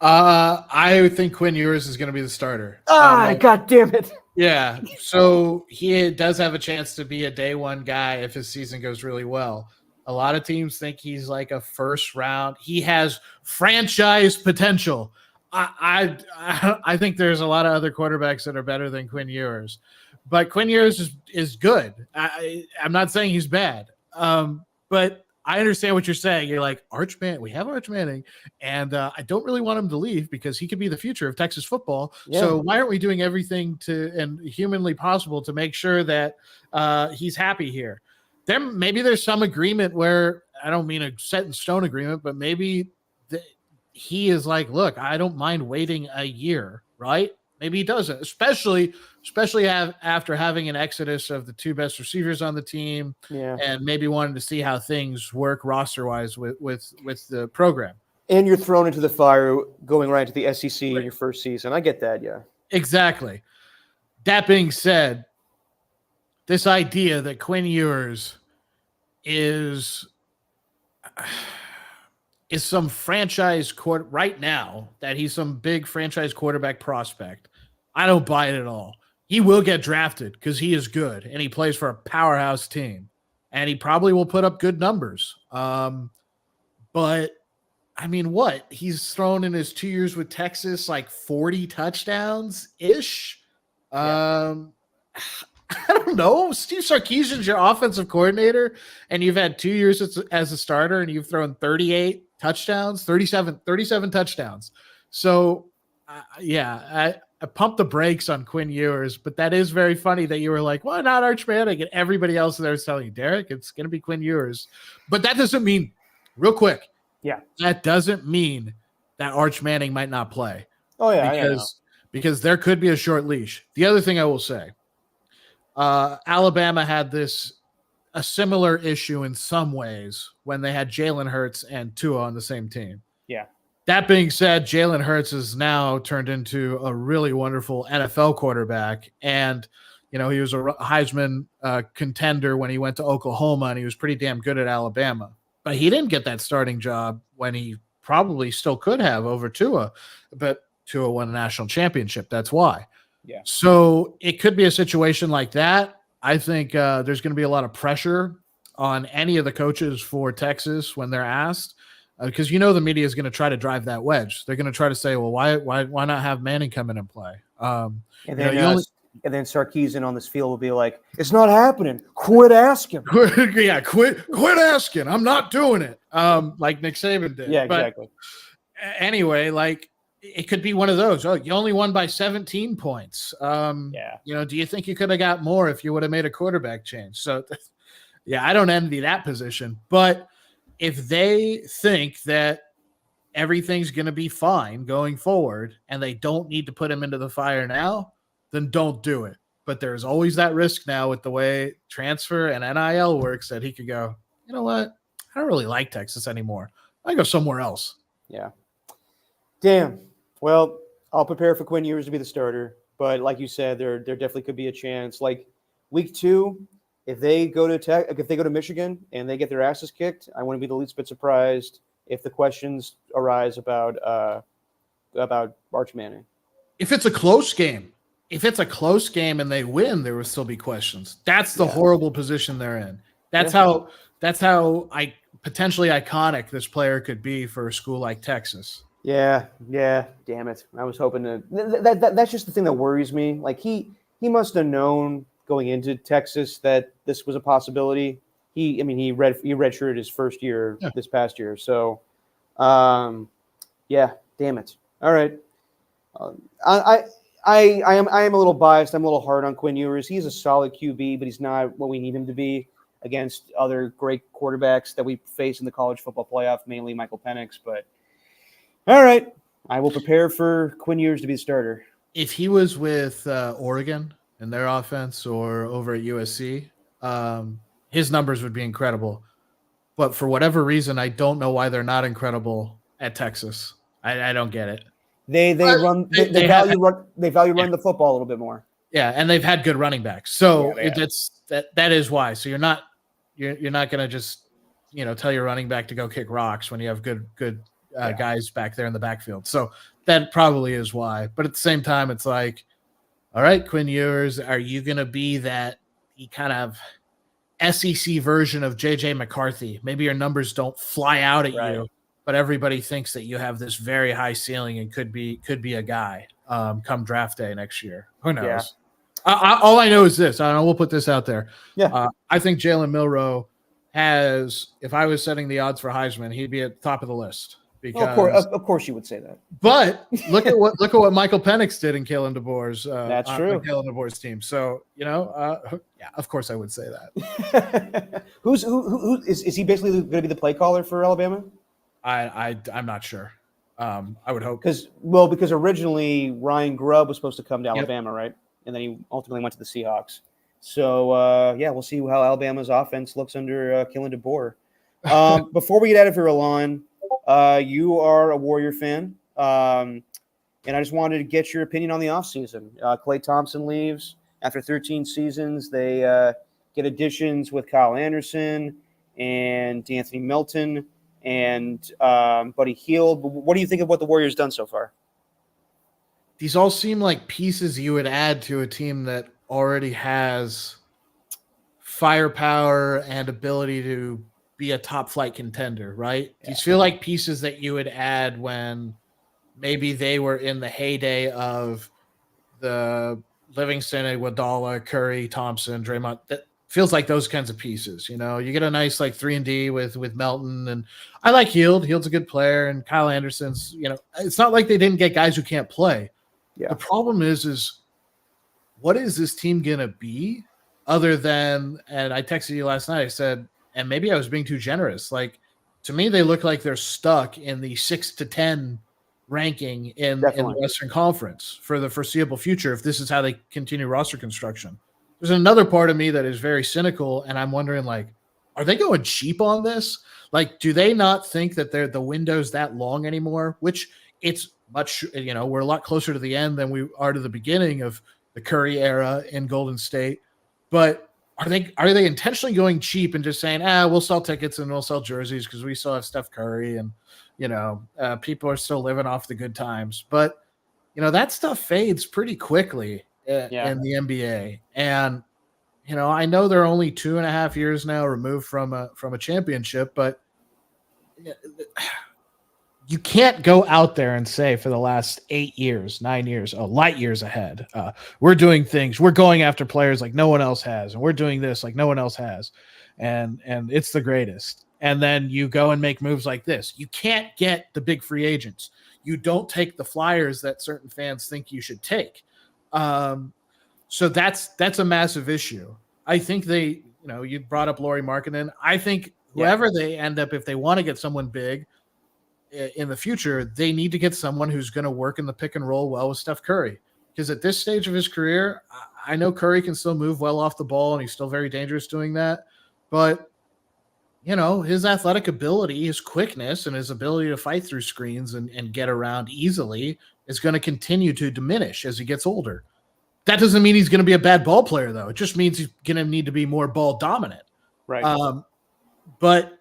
I think Quinn Ewers is going to be the starter. God damn it. Yeah. So he does have a chance to be a day one guy if his season goes really well. A lot of teams think he's like a first round. He has franchise potential. I think there's a lot of other quarterbacks that are better than Quinn Ewers, but Quinn Ewers is good. I'm not saying he's bad. But I understand what you're saying. You're like, we have Arch Manning, and I don't really want him to leave because he could be the future of Texas football. Yeah. So why aren't we doing everything and humanly possible to make sure that he's happy here? Maybe there's some agreement where, I don't mean a set in stone agreement, but maybe he is like, look, I don't mind waiting a year, right? Maybe he doesn't, especially after having an exodus of the two best receivers on the team, and maybe wanting to see how things work roster-wise with the program. And you're thrown into the fire going right into the SEC in your first season. I get that, yeah. Exactly. That being said, this idea that Quinn Ewers is some franchise court right now, that he's some big franchise quarterback prospect, I don't buy it at all. He will get drafted because he is good and he plays for a powerhouse team, and he probably will put up good numbers. But I mean, what? He's thrown in his 2 years with Texas like 40 touchdowns ish. I don't know. Steve Sarkisian's your offensive coordinator, and you've had 2 years as a starter, and you've thrown 38 touchdowns, 37 touchdowns. So, I pumped the brakes on Quinn Ewers, but that is very funny that you were like, why not Arch Manning? And everybody else there is telling you, Derek, it's going to be Quinn Ewers. But that doesn't mean, real quick, that doesn't mean that Arch Manning might not play. Oh, yeah. Because there could be a short leash. The other thing I will say, Alabama had a similar issue in some ways when they had Jalen Hurts and Tua on the same team. Yeah. That being said, Jalen Hurts has now turned into a really wonderful NFL quarterback. And, he was a Heisman contender when he went to Oklahoma, and he was pretty damn good at Alabama. But he didn't get that starting job when he probably still could have over Tua. But Tua won a national championship. That's why. Yeah. So it could be a situation like that. I think there's going to be a lot of pressure on any of the coaches for Texas when they're asked, because the media is going to try to drive that wedge. They're going to try to say, well, why not have Manning come in and play? And then Sarkisian on this field will be like, it's not happening. Quit asking. Quit asking. I'm not doing it. Like Nick Saban did. Yeah, exactly. But anyway, like, it could be one of those. Oh, you only won by 17 points. Do you think you could have got more if you would have made a quarterback change? So, I don't envy that position. But if they think that everything's going to be fine going forward and they don't need to put him into the fire now, then don't do it. But there's always that risk now with the way transfer and NIL works that he could go, you know what? I don't really like Texas anymore. I go somewhere else. Yeah. Damn. Well, I'll prepare for Quinn Ewers to be the starter, but like you said, there definitely could be a chance. Like week 2, if they go to Michigan and they get their asses kicked, I wouldn't be the least bit surprised if the questions arise about Arch Manning. If it's a close game, and they win, there will still be questions. That's the horrible position they're in. That's how potentially iconic this player could be for a school like Texas. Yeah. Damn it! I was hoping to. That's just the thing that worries me. Like he must have known going into Texas that this was a possibility. He redshirted his first year this past year. So, damn it. All right. I am a little biased. I'm a little hard on Quinn Ewers. He's a solid QB, but he's not what we need him to be against other great quarterbacks that we face in the college football playoff, mainly Michael Penix. But all right, I will prepare for Quinn Ewers to be the starter. If he was with Oregon and their offense or over at USC, his numbers would be incredible. But for whatever reason, I don't know why they're not incredible at Texas. I don't get it. They value the football a little bit more. Yeah, and they've had good running backs, so Yeah, that is why. So you're not going to just tell your running back to go kick rocks when you have good guys back there in the backfield. So that probably is why. But at the same time, it's like, all right, Quinn Ewers, are you going to be that kind of SEC version of JJ McCarthy? Maybe your numbers don't fly out at you, but everybody thinks that you have this very high ceiling and could be a guy come draft day next year. Who knows? Yeah. All I know is this. I don't know, we'll put this out there. Yeah. I think Jalen Milroe has, if I was setting the odds for Heisman, he'd be at the top of the list. Because, of course you would say that. But look at what Michael Penix did in Kalen DeBoer's That's true. Kalen DeBoer's team. So of course I would say that. who is he basically going to be the play caller for Alabama? I'm not sure. I would hope because originally Ryan Grubb was supposed to come to Alabama, right? And then he ultimately went to the Seahawks. So we'll see how Alabama's offense looks under Kalen DeBoer. Before we get out of here, Alon, you are a Warrior fan, and I just wanted to get your opinion on the offseason. Klay Thompson leaves after 13 seasons. They get additions with Kyle Anderson and D'Anthony Melton and Buddy Hield. What do you think of what the Warriors done so far? These all seem like pieces you would add to a team that already has firepower and ability to be a top flight contender, right? Yeah. These feel like pieces that you would add when maybe they were in the heyday of the Livingston, Iguodala, Curry, Thompson, Draymond. That feels like those kinds of pieces. You get a nice like 3-and-D with Melton, and I like Hield. Hield's a good player, and Kyle Anderson's. It's not like they didn't get guys who can't play. Yeah. The problem is what is this team gonna be other than? And I texted you last night. I said, and maybe I was being too generous. Like, to me, they look like they're stuck in the 6 to 10 ranking in the Western Conference for the foreseeable future if this is how they continue roster construction. There's another part of me that is very cynical, and I'm wondering, like, are they going cheap on this? Like, do they not think that the window's that long anymore? Which it's much, we're a lot closer to the end than we are to the beginning of the Curry era in Golden State. But are they intentionally going cheap and just saying, we'll sell tickets and we'll sell jerseys because we still have Steph Curry and, people are still living off the good times. But, that stuff fades pretty quickly in the NBA. And, I know they're only 2.5 years now removed from a championship, but you can't go out there and say for the last 8 years, 9 years, light years ahead, we're doing things, we're going after players like no one else has, and we're doing this like no one else has, and it's the greatest. And then you go and make moves like this. You can't get the big free agents. You don't take the flyers that certain fans think you should take. So that's a massive issue. I think you brought up Lauri Markkanen. I think whoever they end up, if they want to get someone big in the future, they need to get someone who's going to work in the pick and roll well with Steph Curry. Because at this stage of his career, I know Curry can still move well off the ball, and he's still very dangerous doing that. But, his athletic ability, his quickness, and his ability to fight through screens and get around easily is going to continue to diminish as he gets older. That doesn't mean he's going to be a bad ball player, though. It just means he's going to need to be more ball dominant. Right. But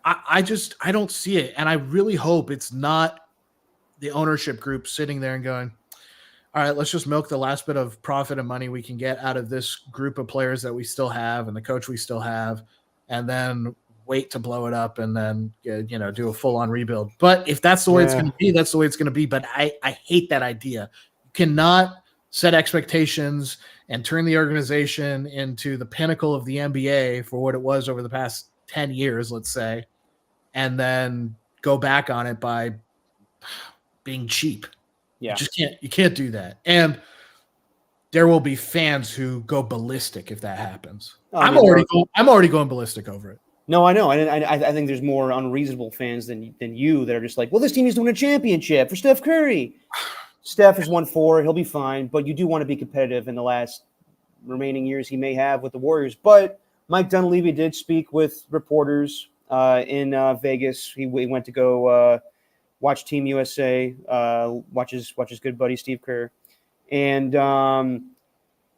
I don't see it. And I really hope it's not the ownership group sitting there and going, all right, let's just milk the last bit of profit and money we can get out of this group of players that we still have and the coach we still have, and then wait to blow it up and then, do a full on rebuild. But if that's the way it's going to be, that's the way it's going to be. But I hate that idea. You cannot set expectations and turn the organization into the pinnacle of the NBA for what it was over the past 10 years, let's say, and then go back on it by being cheap. Yeah. You can't do that. And there will be fans who go ballistic if that happens. I'm already going ballistic over it. No, I know. I think there's more unreasonable fans than you that are just like, well, this team needs to win a championship for Steph Curry. Steph has won 4. He'll be fine. But you do want to be competitive in the last remaining years he may have with the Warriors. But Mike Dunleavy did speak with reporters in Vegas. He went to go watch Team USA, watch his good buddy Steve Kerr. And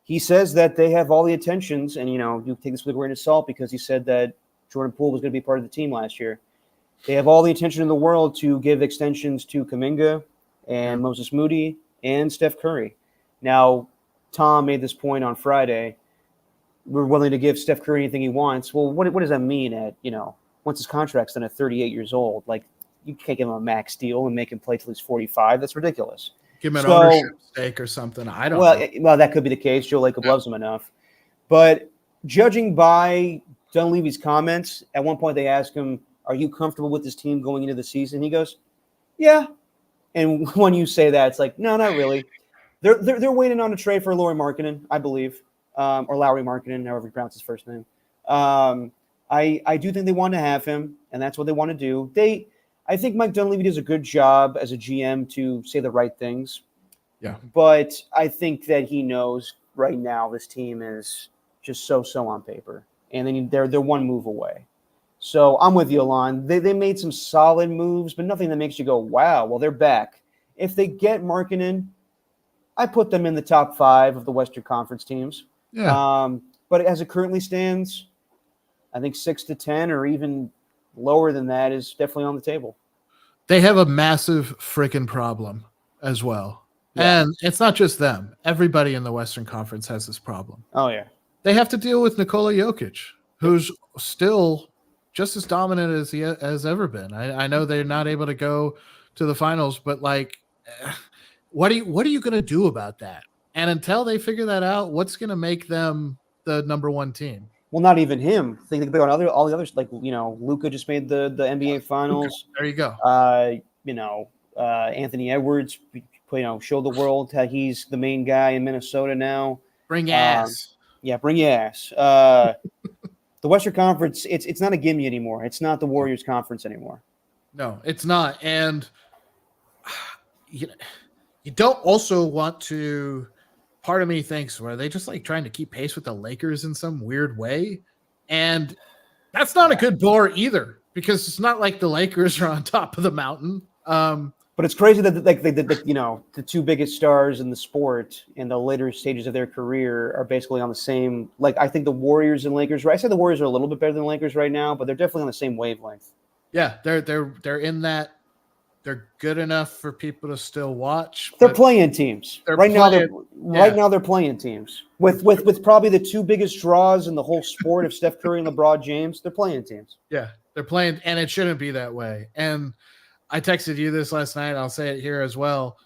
he says that they have all the intentions. And, you take this with a grain of salt because he said that Jordan Poole was going to be part of the team last year. They have all the intention in the world to give extensions to Kuminga and Moses Moody and Steph Curry. Now, Tom made this point on Friday. We're willing to give Steph Curry anything he wants. Well, what does that mean at, once his contract's done at 38 years old? Like, you can't give him a max deal and make him play till he's 45. That's ridiculous. Give him an ownership stake or something. I don't know. Well, that could be the case. Joe Lacob loves him enough. But judging by Dunleavy's comments, at one point they asked him, are you comfortable with this team going into the season? He goes, yeah. And when you say that, it's like, no, not really. They're waiting on a trade for Lauri Markkanen, I believe, or Lowry Markkanen, however you pronounce his first name. I do think they want to have him, and that's what they want to do. I think Mike Dunleavy does a good job as a GM to say the right things. Yeah. But I think that he knows right now this team is just so on paper, and they're one move away. So I'm with you, Alon. They made some solid moves, but nothing that makes you go, wow, well, they're back. If they get Markkanen, I put them in the top 5 of the Western Conference teams. Yeah. But as it currently stands, I think 6 to 10 or even lower than that is definitely on the table. They have a massive freaking problem as well. Yeah. And it's not just them. Everybody in the Western Conference has this problem. Oh, yeah. They have to deal with Nikola Jokic, who's still just as dominant as he has ever been. I know they're not able to go to the finals, but what are you going to do about that? And until they figure that out, what's going to make them the number 1 team? Well, not even him. Think about all the others. Like, Luka just made the NBA Finals. There you go. Anthony Edwards, showed the world how he's the main guy in Minnesota now. Bring ass. Yeah, bring your ass. The Western Conference, it's not a gimme anymore. It's not the Warriors Conference anymore. No, it's not. And you don't also want to. Part of me thinks, were they just trying to keep pace with the Lakers in some weird way? And that's not a good bar either, because it's not like the Lakers are on top of the mountain. But it's crazy that the 2 biggest stars in the sport in the later stages of their career are basically on the same. I think the Warriors and Lakers. Right? I said the Warriors are a little bit better than the Lakers right now, but they're definitely on the same wavelength. Yeah, they're in that. They're good enough for people to still watch. They're playing teams now. They're playing teams with probably the 2 biggest draws in the whole sport of Steph Curry and LeBron James. They're playing teams. Yeah, they're playing, and it shouldn't be that way. And I texted you this last night. I'll say it here as well.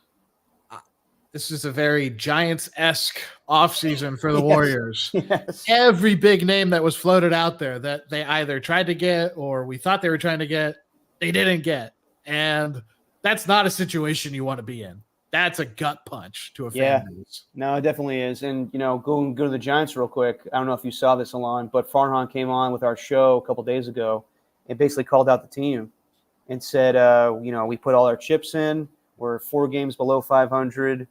This is a very Giants-esque offseason for the Warriors. Yes. Every big name that was floated out there that they either tried to get or we thought they were trying to get, they didn't get. And that's not a situation you want to be in. That's a gut punch to a fan base. No, it definitely is. And, go to the Giants real quick. I don't know if you saw this, Alon, but Farhan came on with our show a couple days ago and basically called out the team and said, we put all our chips in. We're 4 games below 500.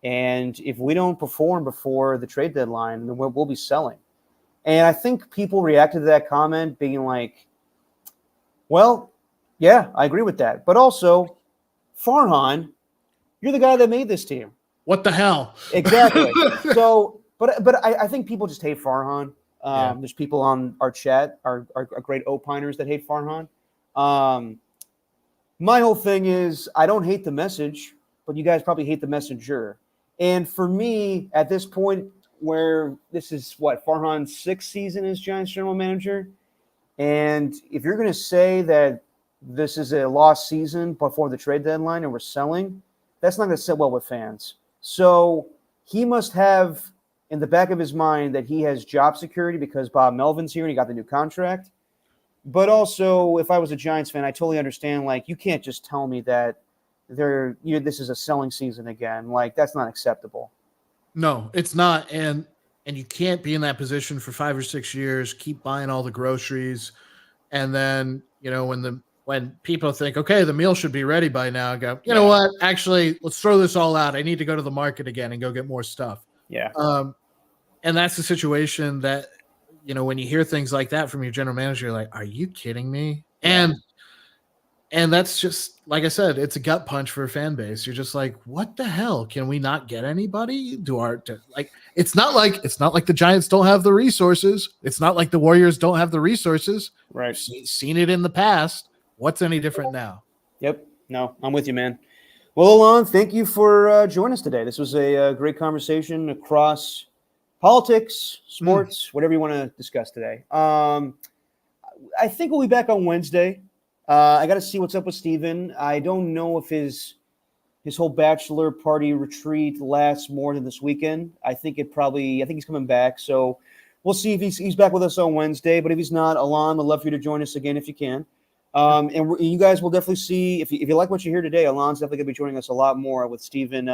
And if we don't perform before the trade deadline, then we'll be selling. And I think people reacted to that comment being like, well, yeah, I agree with that. But also, Farhan, you're the guy that made this team. what the hell? Exactly. So, but I think people just hate Farhan. Yeah. There's people on our chat, our great opiners that hate Farhan. My whole thing is I don't hate the message, but you guys probably hate the messenger. And for me, at this point, where this is what Farhan's 6th season as Giants general manager, and if you're going to say that this is a lost season before the trade deadline and we're selling, that's not going to sit well with fans. So he must have in the back of his mind that he has job security because Bob Melvin's here and he got the new contract. But also, if I was a Giants fan, I totally understand. Like, you can't just tell me that this is a selling season again. Like, that's not acceptable. No, it's not. And you can't be in that position for 5 or 6 years, keep buying all the groceries. And then, when people think, okay, the meal should be ready by now, go, you know what? Actually, let's throw this all out. I need to go to the market again and go get more stuff. Yeah. And that's the situation that, when you hear things like that from your general manager, you're like, are you kidding me? And that's just, like I said, it's a gut punch for a fan base. You're just like, what the hell? Can we not get anybody? It's not like the Giants don't have the resources. It's not like the Warriors don't have the resources. Right. Seen it in the past. What's any different now? Yep. No, I'm with you, man. Well, Alon, thank you for joining us today. This was a great conversation across politics, sports, whatever you want to discuss today. I think we'll be back on Wednesday. I got to see what's up with Steven. I don't know if his whole bachelor party retreat lasts more than this weekend. I think he's coming back. So we'll see if he's back with us on Wednesday. But if he's not, Alon, I'd love for you to join us again if you can. And you guys will definitely see, if you like what you hear today, Alon's definitely going to be joining us a lot more with Steven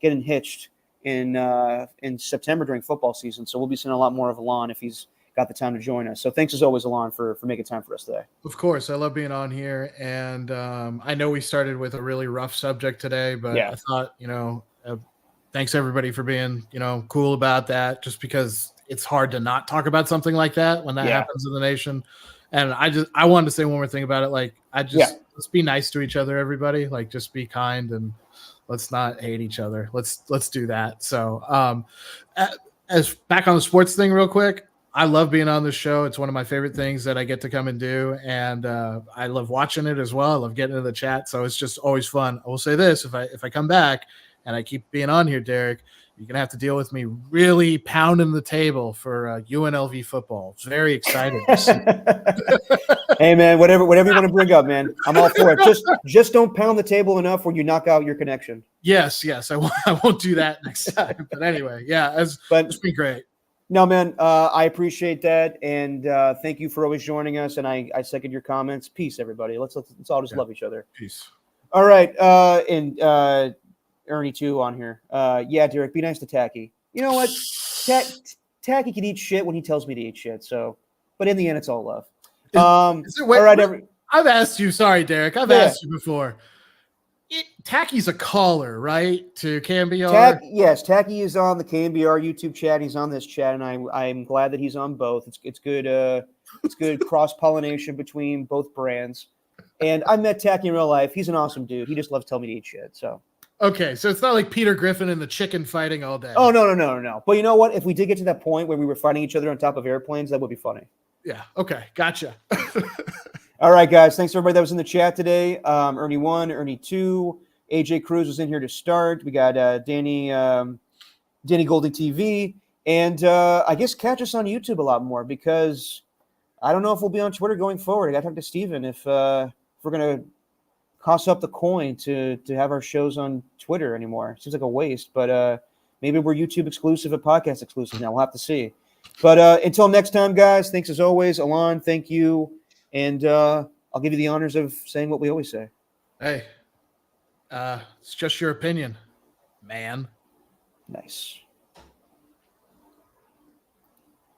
getting hitched in September during football season. So we'll be seeing a lot more of Alon if he's got the time to join us. So thanks as always, Alon, for making time for us today. Of course. I love being on here. And I know we started with a really rough subject today, but I thought, thanks everybody for being, cool about that, just because it's hard to not talk about something like that when that happens in the nation. And I wanted to say one more thing about it. Like, let's be nice to each other, everybody. Like, just be kind and let's not hate each other. Let's do that. So as back on the sports thing real quick, I love being on this show. It's one of my favorite things that I get to come and do. And I love watching it as well. I love getting into the chat. So it's just always fun. I will say this, if I come back and I keep being on here, Derek, you're going to have to deal with me really pounding the table for UNLV football. It's very excited. Hey, man, whatever you want to bring up, man. I'm all for it. Just don't pound the table enough where you knock out your connection. Yes. I won't do that next time. But anyway, it's been great. No, man, I appreciate that. And thank you for always joining us. And I second your comments. Peace, everybody. Let's all just love each other. Peace. All right. And Ernie too on here. Derek, be nice to Tacky. You know what? Tacky can eat shit when he tells me to eat shit. So, but in the end, it's all love. All right, I've asked you. Sorry, Derek. I've asked you before. Tacky's a caller, right? To KMBR. Yes, Tacky is on the KMBR YouTube chat. He's on this chat, and I'm glad that he's on both. It's good. It's good cross pollination between both brands. And I met Tacky in real life. He's an awesome dude. He just loves telling me to eat shit. So. Okay, so it's not like Peter Griffin and the chicken fighting all day. Oh, no. But you know what? If we did get to that point where we were fighting each other on top of airplanes, that would be funny. Yeah, okay, gotcha. All right, guys. Thanks to everybody that was in the chat today. Ernie 1, Ernie 2, AJ Cruz was in here to start. We got Danny Goldie TV. And I guess catch us on YouTube a lot more because I don't know if we'll be on Twitter going forward. I got to talk to Steven if we're going to cost up the coin to have our shows on Twitter anymore. Seems like a waste, but maybe we're YouTube exclusive and podcast exclusive now. We'll have to see. But until next time, guys, thanks as always. Alon, thank you. And I'll give you the honors of saying what we always say. Hey, it's just your opinion, man. Nice.